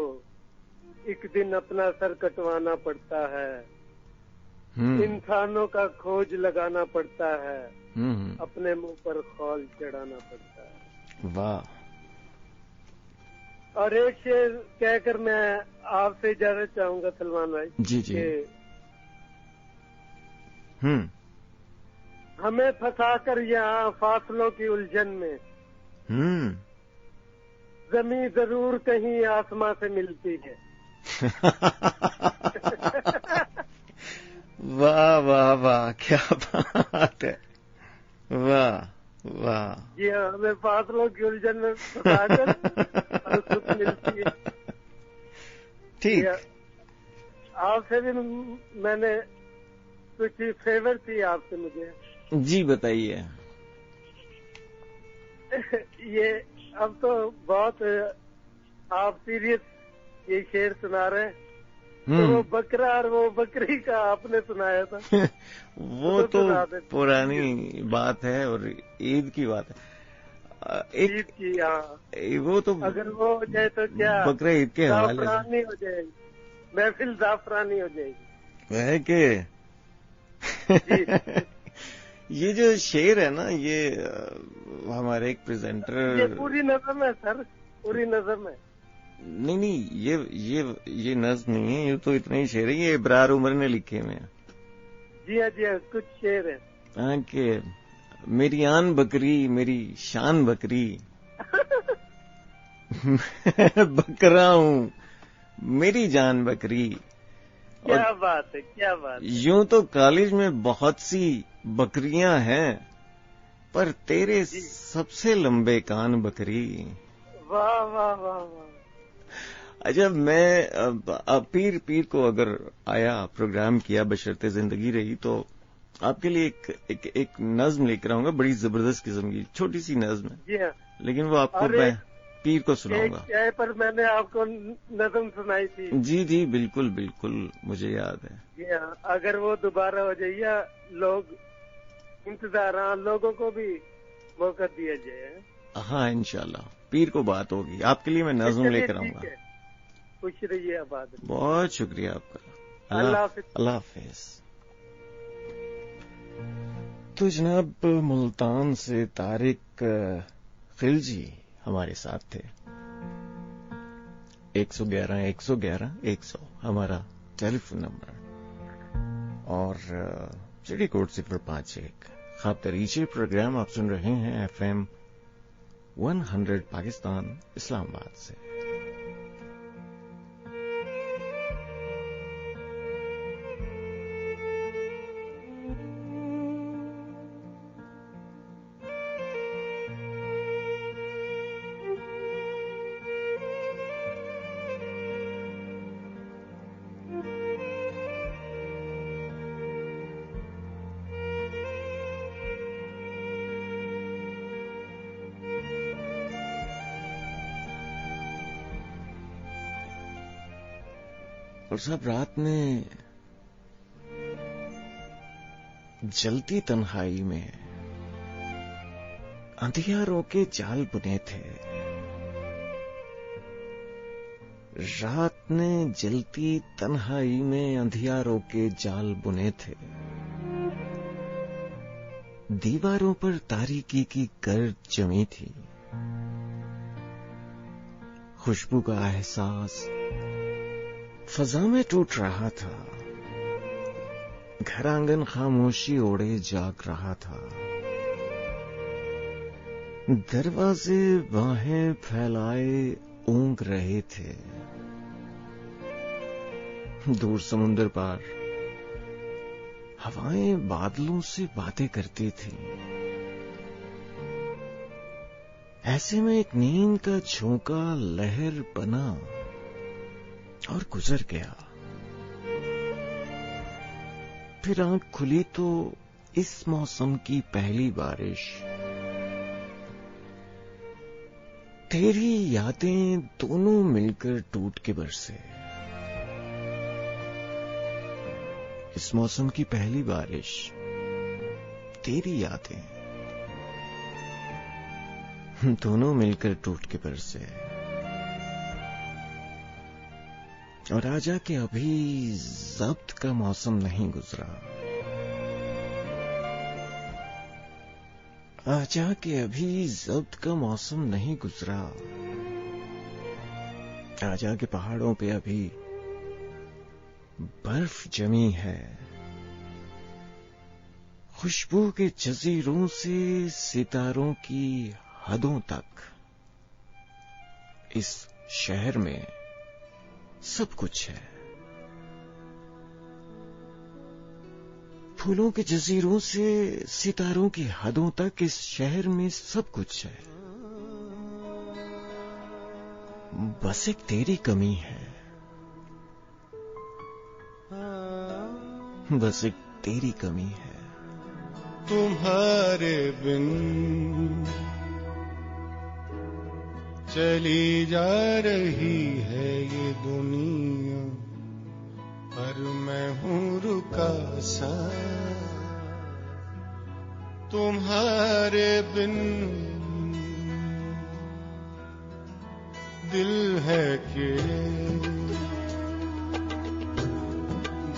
एक दिन अपना सर कटवाना पड़ता है। इंसानों का खोज लगाना पड़ता है, अपने मुंह पर खौल चढ़ाना पड़ता है। वाह। और एक शेर कहकर मैं आपसे इजाजत चाहूंगा सलमान भाई। जी जी। हमें फंसाकर यहाँ फासलों की उलझन में जमीन जरूर कहीं आसमां से मिलती है। वाह वाह वाह, क्या बात है। वाह वाह। जी हाँ, हमें फासलों की उलझन में फंसाकर सुख मिलती है। ठीक। आपसे भी मैंने कुछ फेवर थी आपसे मुझे। जी बताइए। ये अब तो बहुत आप सीरियस ये शेर सुना रहे हैं तो वो बकरा और वो बकरी का आपने सुनाया था। वो तो पुरानी बात है और ईद की बात है। ईद की, हाँ। वो तो अगर वो हो जाए तो क्या बकरा ईद के हवाले जाफरानी हो जाएगी, महफिल जाफरानी हो जाएगी। वह के ये जो शेर है ना, ये हमारे एक प्रेजेंटर, ये पूरी नज़म है सर, पूरी नज़म है। नहीं, ये नज़्म नहीं है, ये तो इतना ही शेर है, ये इब्रार उमर ने लिखे हुए हैं। जी हाँ, कुछ शेर है। हाँ कि मेरी आन बकरी मेरी शान बकरी बकरा हूँ मेरी जान बकरी। क्या बात है, क्या बात है। यूं तो कॉलेज में बहुत सी बकरियां हैं, पर तेरे सबसे लंबे कान बकरी। वाह वाह वाह वाह। अच्छा, मैं पीर को अगर आया प्रोग्राम किया बशर्ते जिंदगी रही, तो आपके लिए एक नज्म लेकर आऊंगा, बड़ी जबरदस्त किस्म की, छोटी सी नज्म है, लेकिन वो आपको मैं पीर को सुनाऊंगा। पर मैंने आपको नज्म सुनाई थी। जी जी, बिल्कुल बिल्कुल, मुझे याद है। जी हाँ, अगर वो दोबारा हो जाइए, लोग इंतजार, लोगों को भी मौका दिया जाए। हाँ, इंशाल्लाह पीर को बात होगी। आपके लिए मैं नज्म लेकर आऊंगा। खुश रहिए, आबाद। बहुत शुक्रिया आपका। अल्लाह हाफिज। तो जनाब, मुल्तान से तारिक खिलजी हमारे साथ थे। 111 हमारा टेलीफोन नंबर और सिटी कोड 051। ख्वाब दरीचे प्रोग्राम आप सुन रहे हैं FM 100 पाकिस्तान इस्लामाबाद से। और सब रात में जलती तन्हाई में अंधियारों के जाल बुने थे। रात ने जलती तन्हाई में अंधियारों के जाल बुने थे। दीवारों पर तारीकी की गर्द जमी थी। खुशबू का एहसास फजा में टूट रहा था। घर आंगन खामोशी ओढ़े जाग रहा था। दरवाजे बाहें फैलाए ऊँग रहे थे। दूर समुंदर पार हवाएं बादलों से बातें करती थी। ऐसे में एक नींद का झोंका लहर बना और गुजर गया। फिर आंख खुली तो इस मौसम की पहली बारिश। तेरी यादें दोनों मिलकर टूट के बरसे। इस मौसम की पहली बारिश, तेरी यादें दोनों मिलकर टूट के बरसे। और आजा के अभी ज़ब्त का मौसम नहीं गुजरा। आजा के अभी ज़ब्त का मौसम नहीं गुजरा। आजा के पहाड़ों पे अभी बर्फ जमी है। खुशबू के जजीरों से सितारों की हदों तक इस शहर में सब कुछ है। फूलों के जजीरों से सितारों की हदों तक इस शहर में सब कुछ है। बस एक तेरी कमी है। बस एक तेरी कमी है। तुम्हारे बिन चली जा रही है ये दुनिया। पर मैं हूँ रुका सा तुम्हारे बिन दिल है कि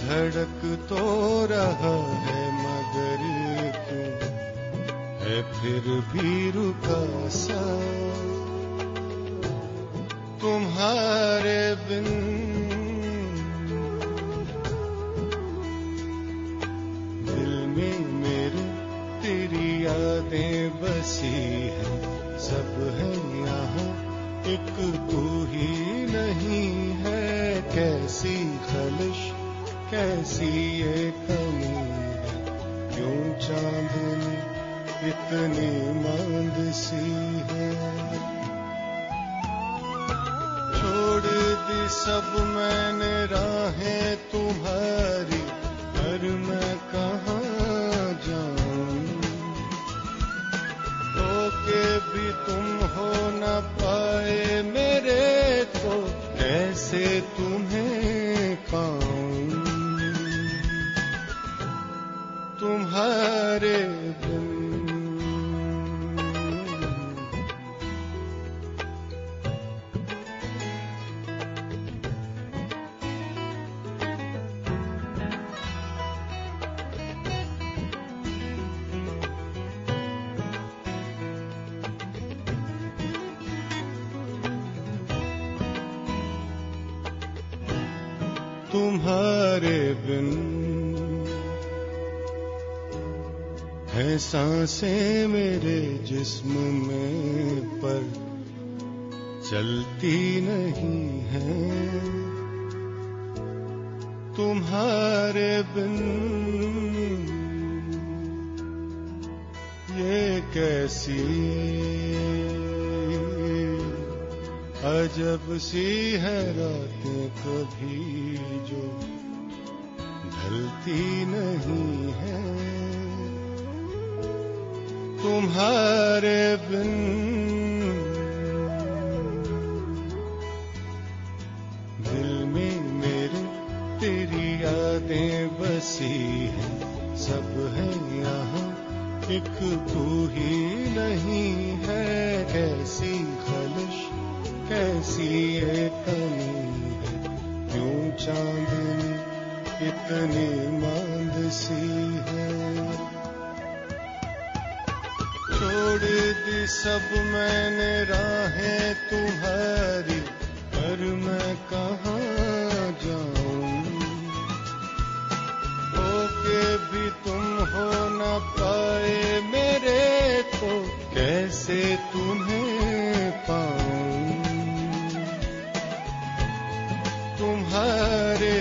धड़क तो रहा है मगर क्यों है फिर भी रुका सा तुम्हारे बिन दिल में मेरे तेरी यादें बसी है सब है यहाँ एक तू ही नहीं है कैसी खलिश कैसी ये कमी है क्यों चांदनी इतनी मांद सी है छोड़ दी सब मैंने राहें तुम्हारी पर मैं कहाँ जाऊं तो के भी तुम हो न पाए मेरे तो कैसे तुम्हें पाऊं तुम्हारे बिन तुम्हारे बिन है सांसें मेरे जिस्म में पर चलती नहीं है तुम्हारे बिन ये कैसी अजब सी है रातें कभी जो ढलती नहीं है तुम्हारे बिन दिल में मेरे तेरी यादें बसी है सब है यहाँ एक तू ही नहीं है कैसी खलिश कैसी ये कमी है क्यों चांदनी इतनी मांद सी है छोड़ दी सब मैंने राहें तुम्हारी पर मैं कहाँ जाऊं होके भी तुम हो न पाए मेरे तो कैसे तुम्हें पाऊं तुम्हारे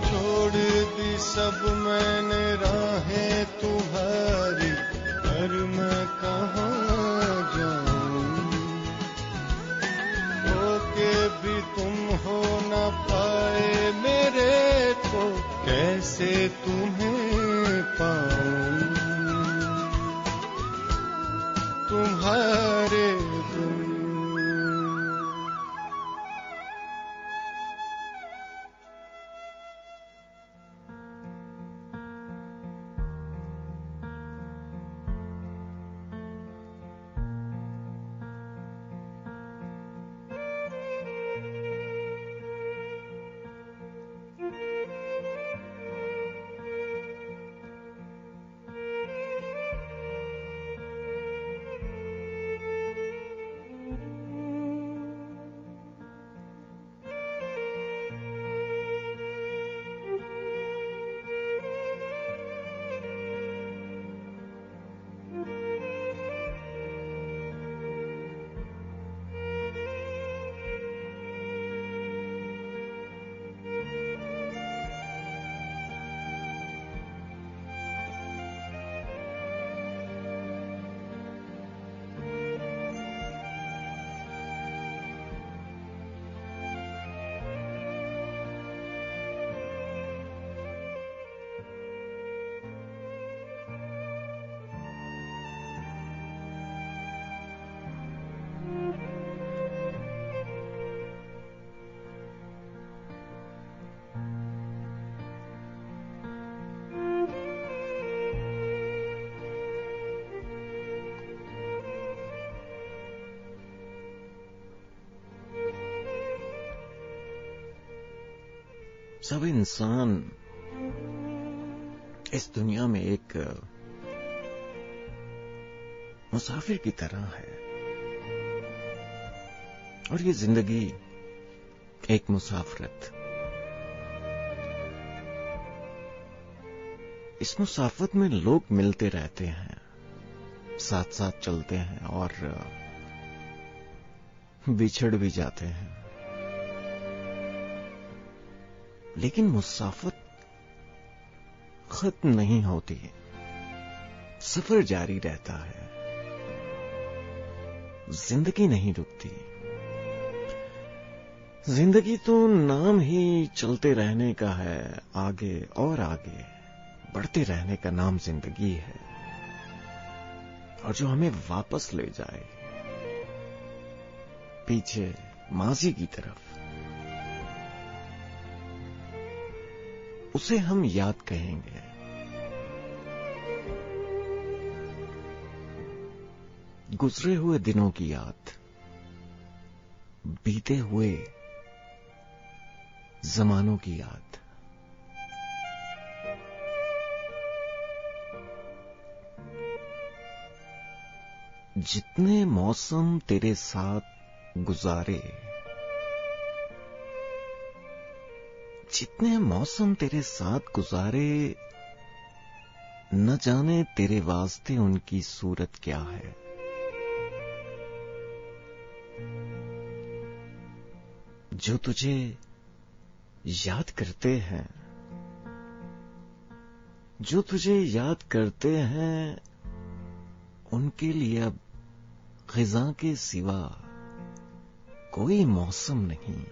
छोड़ दी सब मैंने राहें तुम्हारी पर मैं कहाँ जाऊं होके भी तुम हो न पाए मेरे तो कैसे तुम्हें पाऊं तुम्हारे बिन सब इंसान इस दुनिया में एक मुसाफिर की तरह है और ये जिंदगी एक मुसाफरत। इस मुसाफरत में लोग मिलते रहते हैं, साथ साथ चलते हैं और बिछड़ भी जाते हैं, लेकिन मुसाफरत खत्म नहीं होती, सफर जारी रहता है, जिंदगी नहीं रुकती। जिंदगी तो नाम ही चलते रहने का है, आगे और आगे बढ़ते रहने का नाम जिंदगी है, और जो हमें वापस ले जाए पीछे माजी की तरफ, उसे हम याद कहेंगे। गुजरे हुए दिनों की याद, बीते हुए जमानों की याद। जितने मौसम तेरे साथ गुजारे, जितने मौसम तेरे साथ गुजारे, न जाने तेरे वास्ते उनकी सूरत क्या है। जो तुझे याद करते हैं, जो तुझे याद करते हैं, उनके लिए अब खिज़ां के सिवा कोई मौसम नहीं।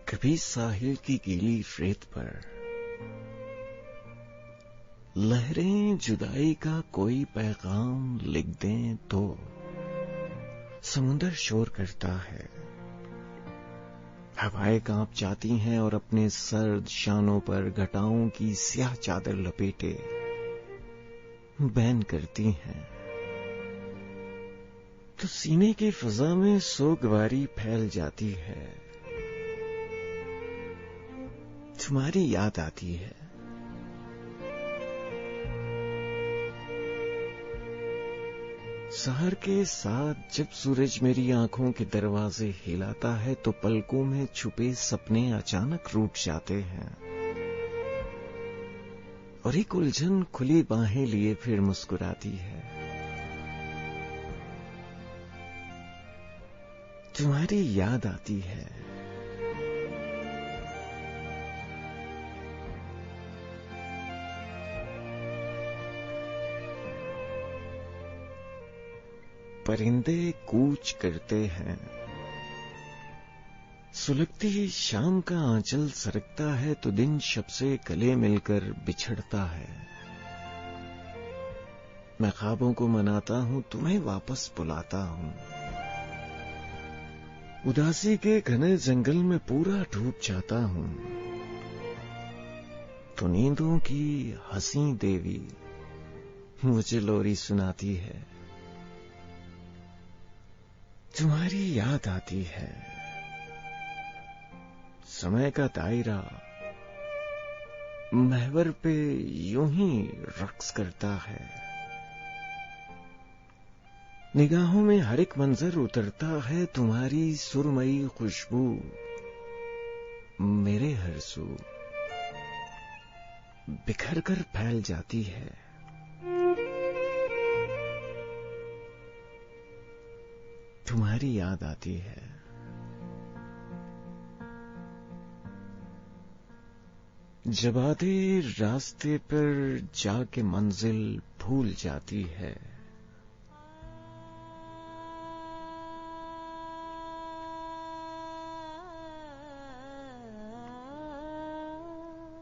कभी साहिल की गीली रेत पर लहरें जुदाई का कोई पैगाम लिख दें तो समुंदर शोर करता है, हवाएं कांप जाती हैं और अपने सर्द शानों पर घटाओं की स्याह चादर लपेटे बैन करती हैं, तो सीने की फिजा में सोगवारी फैल जाती है। तुम्हारी याद आती है, सहर के साथ जब सूरज मेरी आंखों के दरवाजे हिलाता है तो पलकों में छुपे सपने अचानक रूठ जाते हैं और एक उलझन खुली बाहें लिए फिर मुस्कुराती है। तुम्हारी याद आती है, परिंदे कूच करते हैं, सुलगती शाम का आंचल सरकता है तो दिन शब से गले मिलकर बिछड़ता है। मैं ख्वाबों को मनाता हूं, तुम्हें वापस बुलाता हूं, उदासी के घने जंगल में पूरा डूब जाता हूं, तो नींदों की हंसी देवी मुझे लोरी सुनाती है। तुम्हारी याद आती है, समय का दायरा महवर पे यूं ही रक्स करता है, निगाहों में हर एक मंजर उतरता है, तुम्हारी सुरमई खुशबू मेरे हर सू बिखर कर फैल जाती है। तुम्हारी याद आती है, जब आधे रास्ते पर जाके मंजिल भूल जाती है,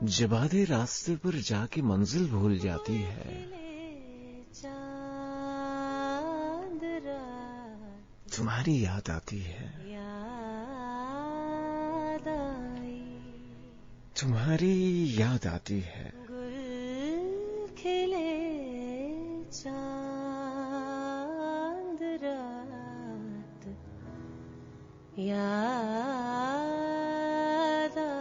जब आधे रास्ते पर जाके मंजिल भूल जाती है, तुम्हारी याद आती है, तुम्हारी याद आती है। गुल खिले चांद रात याद आई।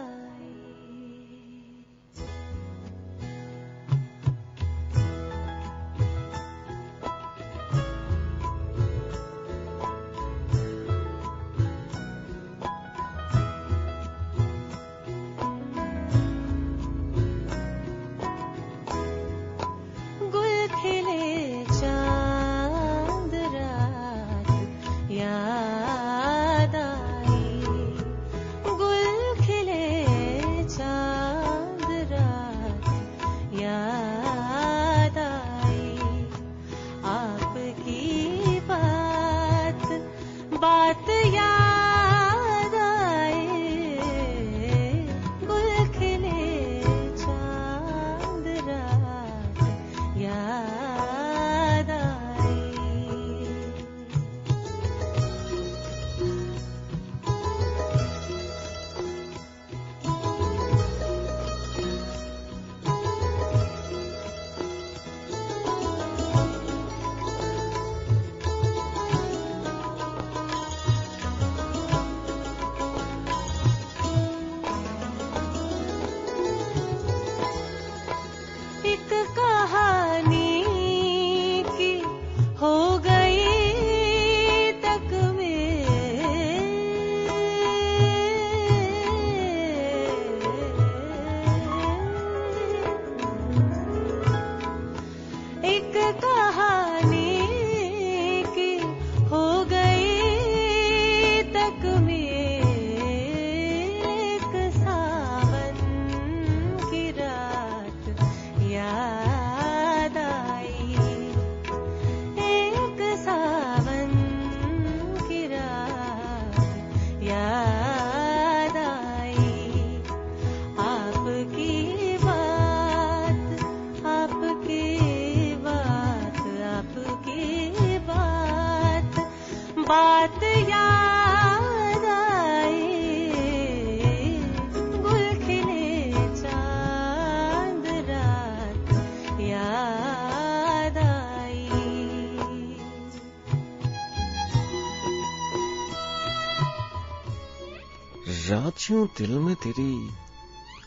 रात यूं दिल में तेरी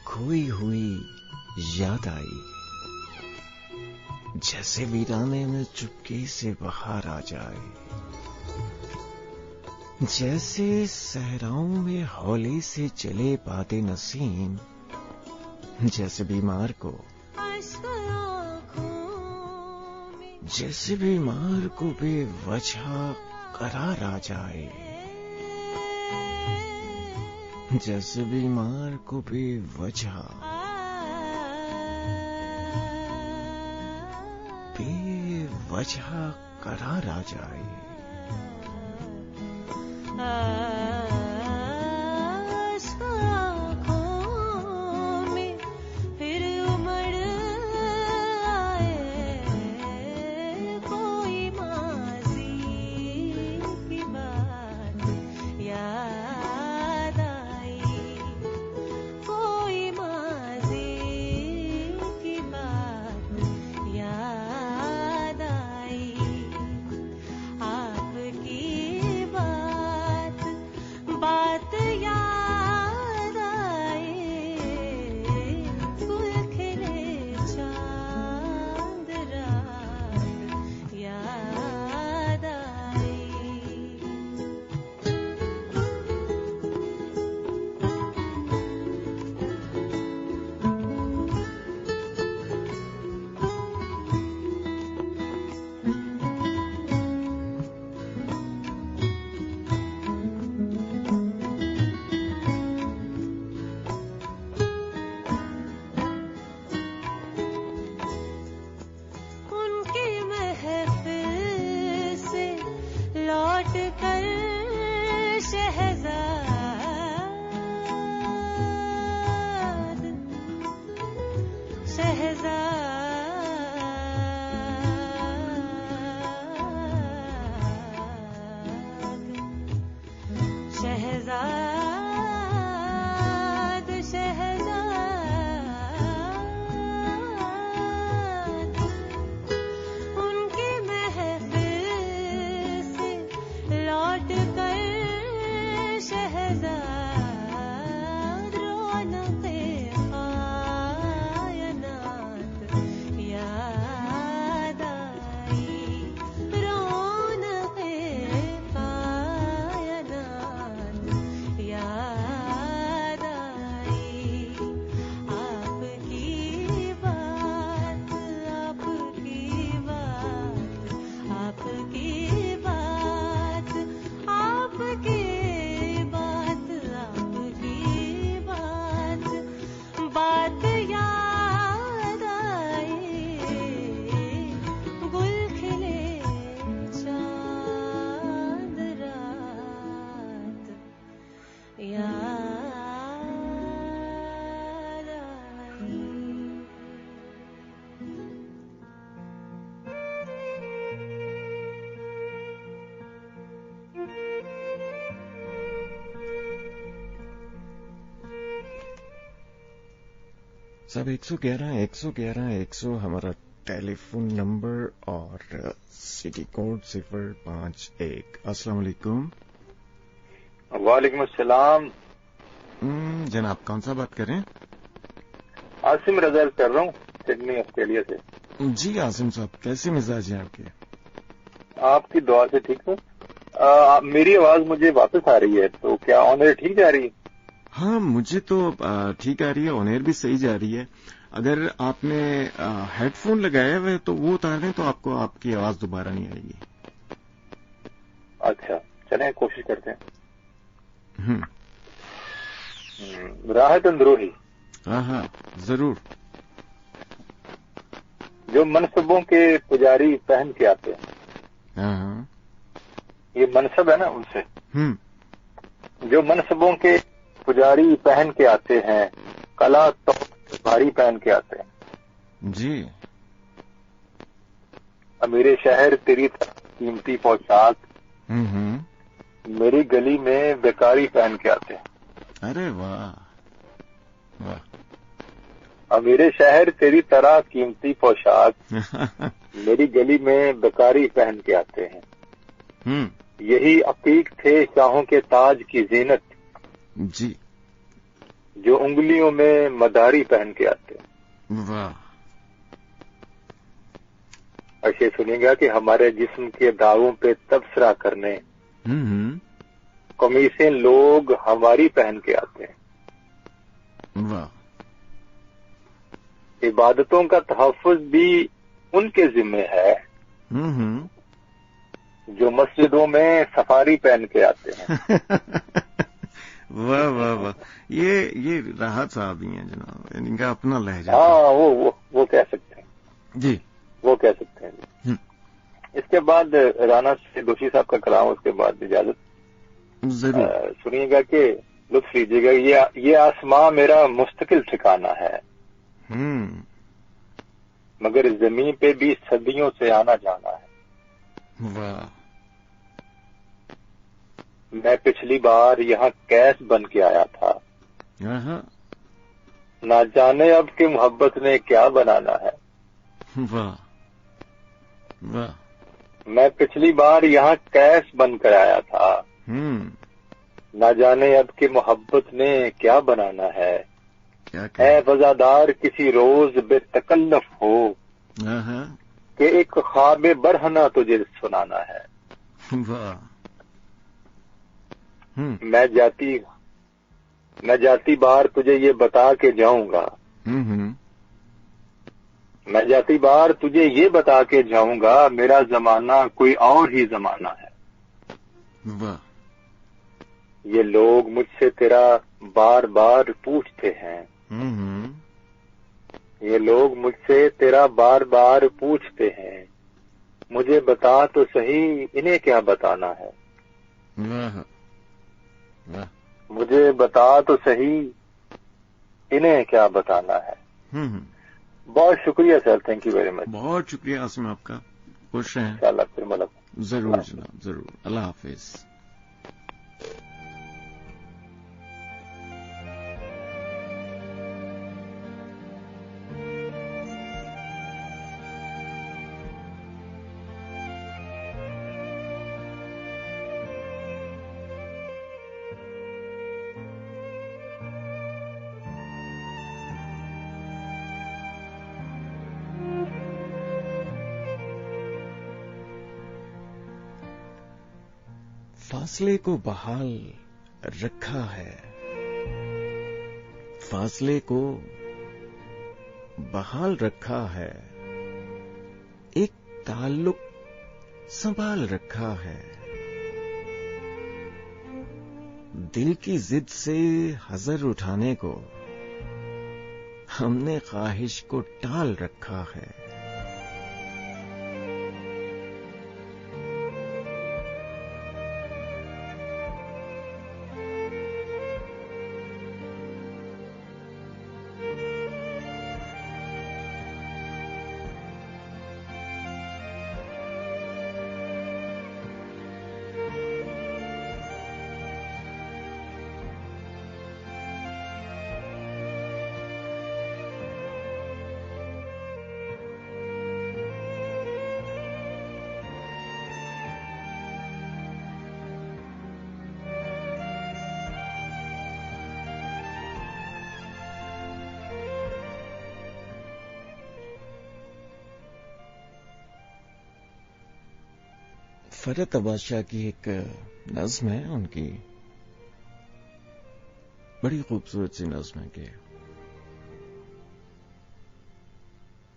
खोई हुई याद आई, जैसे वीराने में चुपके से बहार आ जाए, जैसे सहराओं में हौले से चले पाते नसीम, जैसे बीमार को बेवजह करार आ जाए, जैसे बीमार को बेवजह करार आ जाए। लौट कर शहजाद शहजाद शहजाद उनकी महफिल से लौट कर शहजाद रौनक़े कायनात याद आई रौनक़े कायनात याद आई आपकी बात आपकी बात आपकी बात आपकी बात आपकी बात बात याद आई गुल खिले चांद रात याद आई सब 111 हमारा टेलीफोन नंबर और सिटी कोड 051। अस्सलाम वालेकुम। वालेकुम अस्सलाम। जनाब कौन सा बात करें? आसिम रजा कर रहा हूँ सिडनी ऑस्ट्रेलिया से। जी आसिम साहब, कैसी मिजाज है आपके? आपकी दुआ से ठीक हूँ। मेरी आवाज मुझे वापस आ रही है, तो क्या ऑन एयर ठीक जा रही है? हाँ, मुझे तो ठीक आ रही है, ऑन एयर भी सही जा रही है। अगर आपने हेडफोन लगाया हुआ है तो वो उतार दें तो आपको आपकी आवाज दोबारा नहीं आएगी। अच्छा, चलें कोशिश करते हैं। राहत अंदरूही। हाँ जरूर। जो मनसबों के पुजारी पहन के आते हैं, हाँ ये मनसब है ना उनसे। जो मनसबों के पुजारी पहन के आते हैं, कला तो भारी पहन के आते हैं। जी। अमीरे शहर तेरी कीमती पोशाक मेरी गली में बेकारी पहन के आते हैं। अरे वाह वाह। अमीरे शहर तेरी तरह कीमती पोशाक मेरी गली में बेकारी पहन के आते हैं। यही अकीक थे शाहों के ताज की जीनत जी, जो उंगलियों में मदारी पहन के आते हैं। वाह। ऐसे सुनिएगा कि हमारे जिस्म के दावों पे तबसरा करने कमीसें लोग हमारी पहन के आते हैं। वाह। इबादतों का तहफ़्फ़ुज़ भी उनके जिम्मे है जो मस्जिदों में सफारी पहन के आते हैं। वाह वाह वाह। ये राहत साहब ही हैं जनाब, इनका अपना लहजा। हाँ, वो कह सकते हैं जी, वो कह सकते हैं। इसके बाद राना से दोषी साहब का कलाम, उसके बाद इजाजत। जरूर सुनिएगा कि लुत्फ लीजिएगा। ये आसमां मेरा मुस्तकिल ठिकाना है, मगर जमीन पे भी सदियों से आना जाना है। वाह। मैं पिछली बार यहाँ कैस बन के आया था, ना जाने अब कि मोहब्बत ने क्या बनाना है। वाह वाह। मैं पिछली बार यहाँ कैस बनकर आया था, ना जाने अब कि मोहब्बत ने क्या बनाना है। ऐ वज़ादार किसी रोज बेतकल्लफ हो कि एक ख्वाब बरहना तुझे सुनाना है। वाह। मैं जाती बार तुझे ये बता के जाऊंगा, मैं जाती बार तुझे ये बता के जाऊंगा, मेरा जमाना कोई और ही जमाना है। वाह। ये लोग मुझसे तेरा बार बार पूछते हैं, ये लोग मुझसे तेरा बार बार पूछते हैं, मुझे बता तो सही इन्हें क्या बताना है। मुझे बता तो सही इन्हें क्या बताना है। बहुत शुक्रिया sir, thank you very much. बहुत शुक्रिया आसिम आपका, खुश रहें। इंशाल्लाह फिर मुलाकात। जरूर जनाब, जरूर। अल्लाह हाफिज। फासले को बहाल रखा है, फासले को बहाल रखा है, एक ताल्लुक संभाल रखा है, दिल की जिद से हजर उठाने को हमने ख्वाहिश को टाल रखा है। फरहत अब्बास की एक नज्म है, उनकी बड़ी खूबसूरत सी नज्म है कि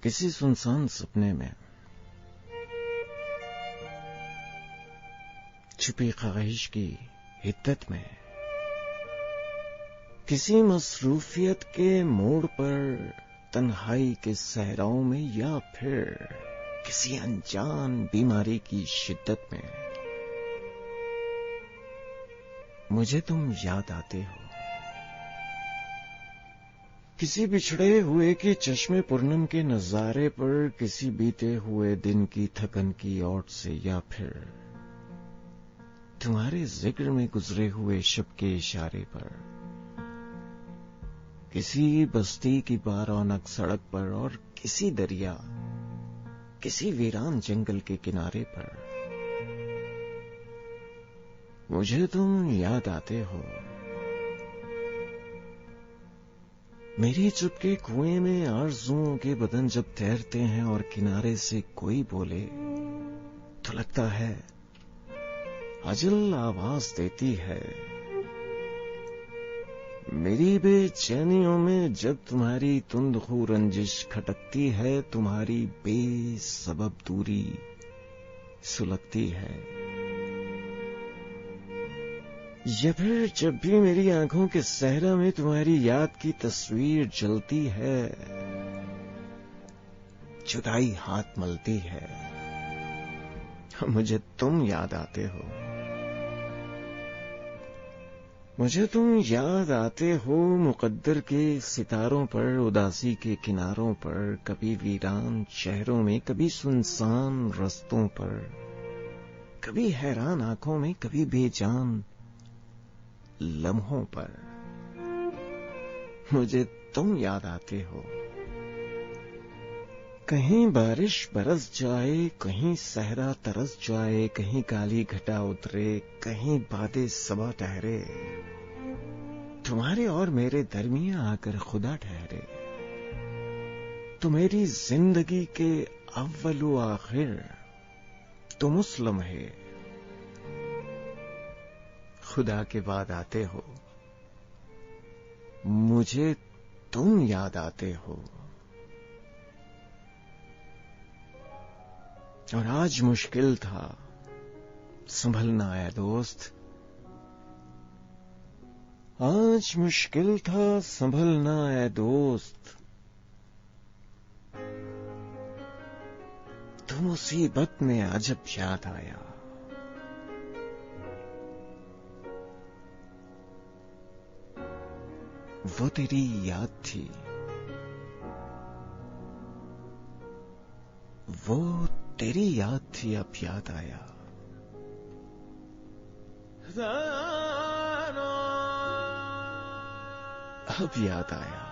किसी सुनसान सपने में छुपी ख्वाहिश की हिद्दत में, किसी मसरूफियत के मोड़ पर तन्हाई के सहराओं में, या फिर किसी अनजान बीमारी की शिद्दत में मुझे तुम याद आते हो। किसी बिछड़े हुए के चश्मे पूर्णम के नजारे पर, किसी बीते हुए दिन की थकन की ओट से, या फिर तुम्हारे जिक्र में गुजरे हुए शब के इशारे पर, किसी बस्ती की बारौनक सड़क पर और किसी दरिया, किसी वीरान जंगल के किनारे पर मुझे तुम याद आते हो। मेरी चुपके कुएं में आरज़ुओं के बदन जब तैरते हैं और किनारे से कोई बोले तो लगता है अजल आवाज देती है। मेरी बेचैनियों में जब तुम्हारी तुंदखू रंजिश खटकती है, तुम्हारी बेसबब दूरी सुलगती है, या फिर जब भी मेरी आंखों के सहरा में तुम्हारी याद की तस्वीर जलती है, जुदाई हाथ मलती है, मुझे तुम याद आते हो। मुझे तुम याद आते हो मुकद्दर के सितारों पर, उदासी के किनारों पर, कभी वीरान शहरों में, कभी सुनसान रस्तों पर, कभी हैरान आंखों में, कभी बेजान लम्हों पर मुझे तुम याद आते हो। कहीं बारिश बरस जाए, कहीं सहरा तरस जाए, कहीं काली घटा उतरे, कहीं बादे सबा ठहरे, तुम्हारे और मेरे दरमियां आकर खुदा ठहरे, तो मेरी जिंदगी के अव्वल व आखिर तुम उस लम्हे खुदा के बाद आते हो, मुझे तुम याद आते हो। और आज मुश्किल था संभलना है दोस्त, आज मुश्किल था संभलना है दोस्त, तो मुसीबत में अजब याद आया, वो तेरी याद थी, वो तेरी याद थी, अब याद आया। अब याद आया।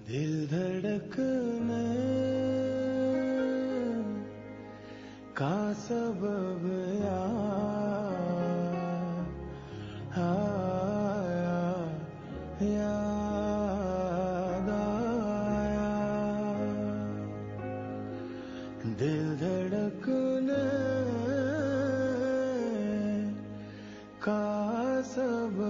दिल धड़कने का सबब आया, याद आया। दिल धड़कने का सबब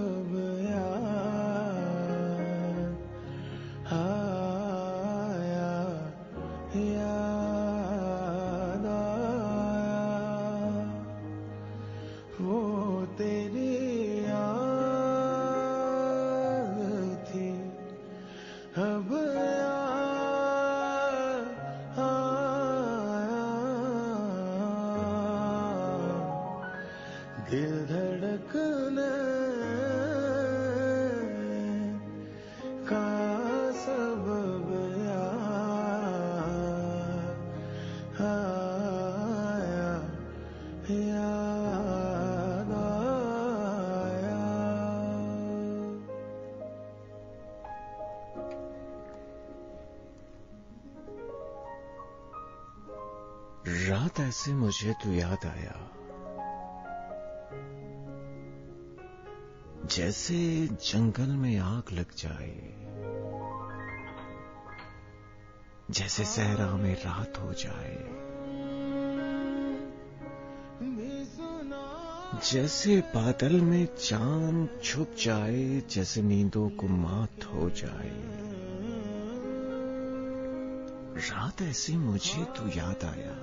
रात ऐसे मुझे तो याद आया, जैसे जंगल में आग लग जाए, जैसे सहरा में रात हो जाए, जैसे बादल में चांद छुप जाए, जैसे नींदों को मात हो जाए। रात ऐसी मुझे तो याद आया।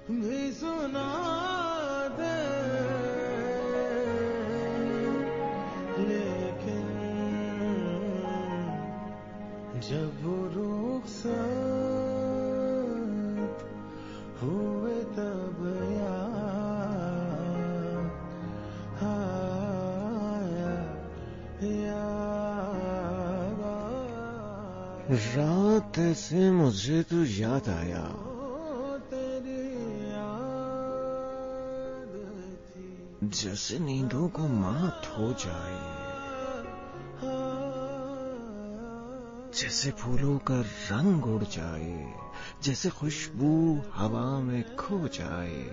भी सुना दे, लेकिन जब रुखसत हुए तब याद आया, याद आया। रात ऐसे मुझे तो याद आया, जैसे नींदों को मात हो जाए, जैसे फूलों का रंग उड़ जाए, जैसे खुशबू हवा में खो जाए,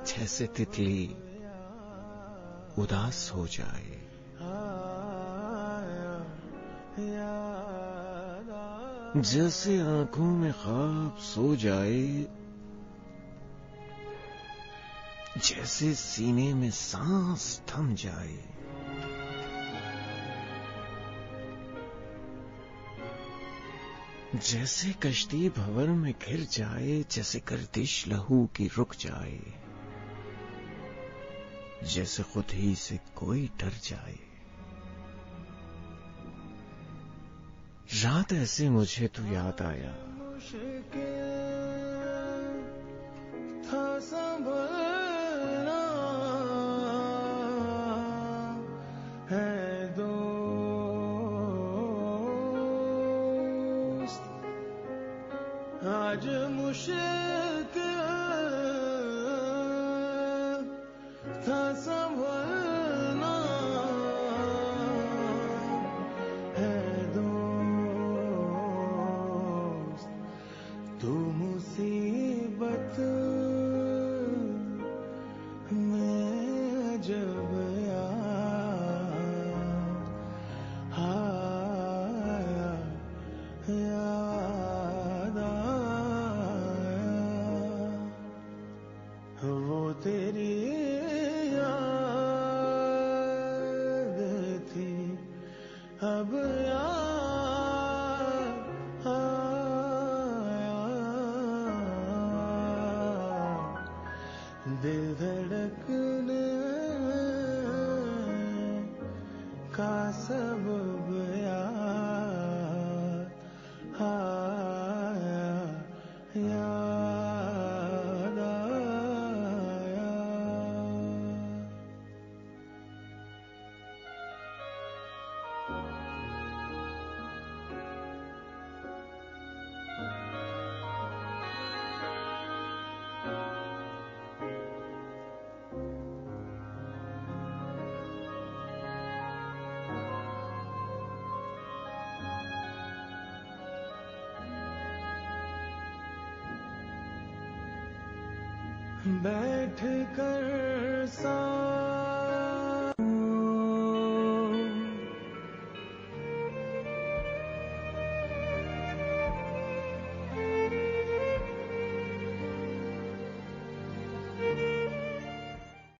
जैसे तितली उदास हो जाए। जैसे आंखों में ख्वाब सो जाए, जैसे सीने में सांस थम जाए, जैसे कश्ती भंवर में घिर जाए, जैसे गर्दिश लहू की रुक जाए, जैसे खुद ही से कोई डर जाए। रात ऐसे मुझे तो याद आया, था संभलना है दोस्त आज मुश्किल था संभलना है दोस्त तू मुसीबत में जब आया याद आया वो तेरी याद थी अब याद आया दिल धड़कने का सबब याद आया याद आया बैठ कर सा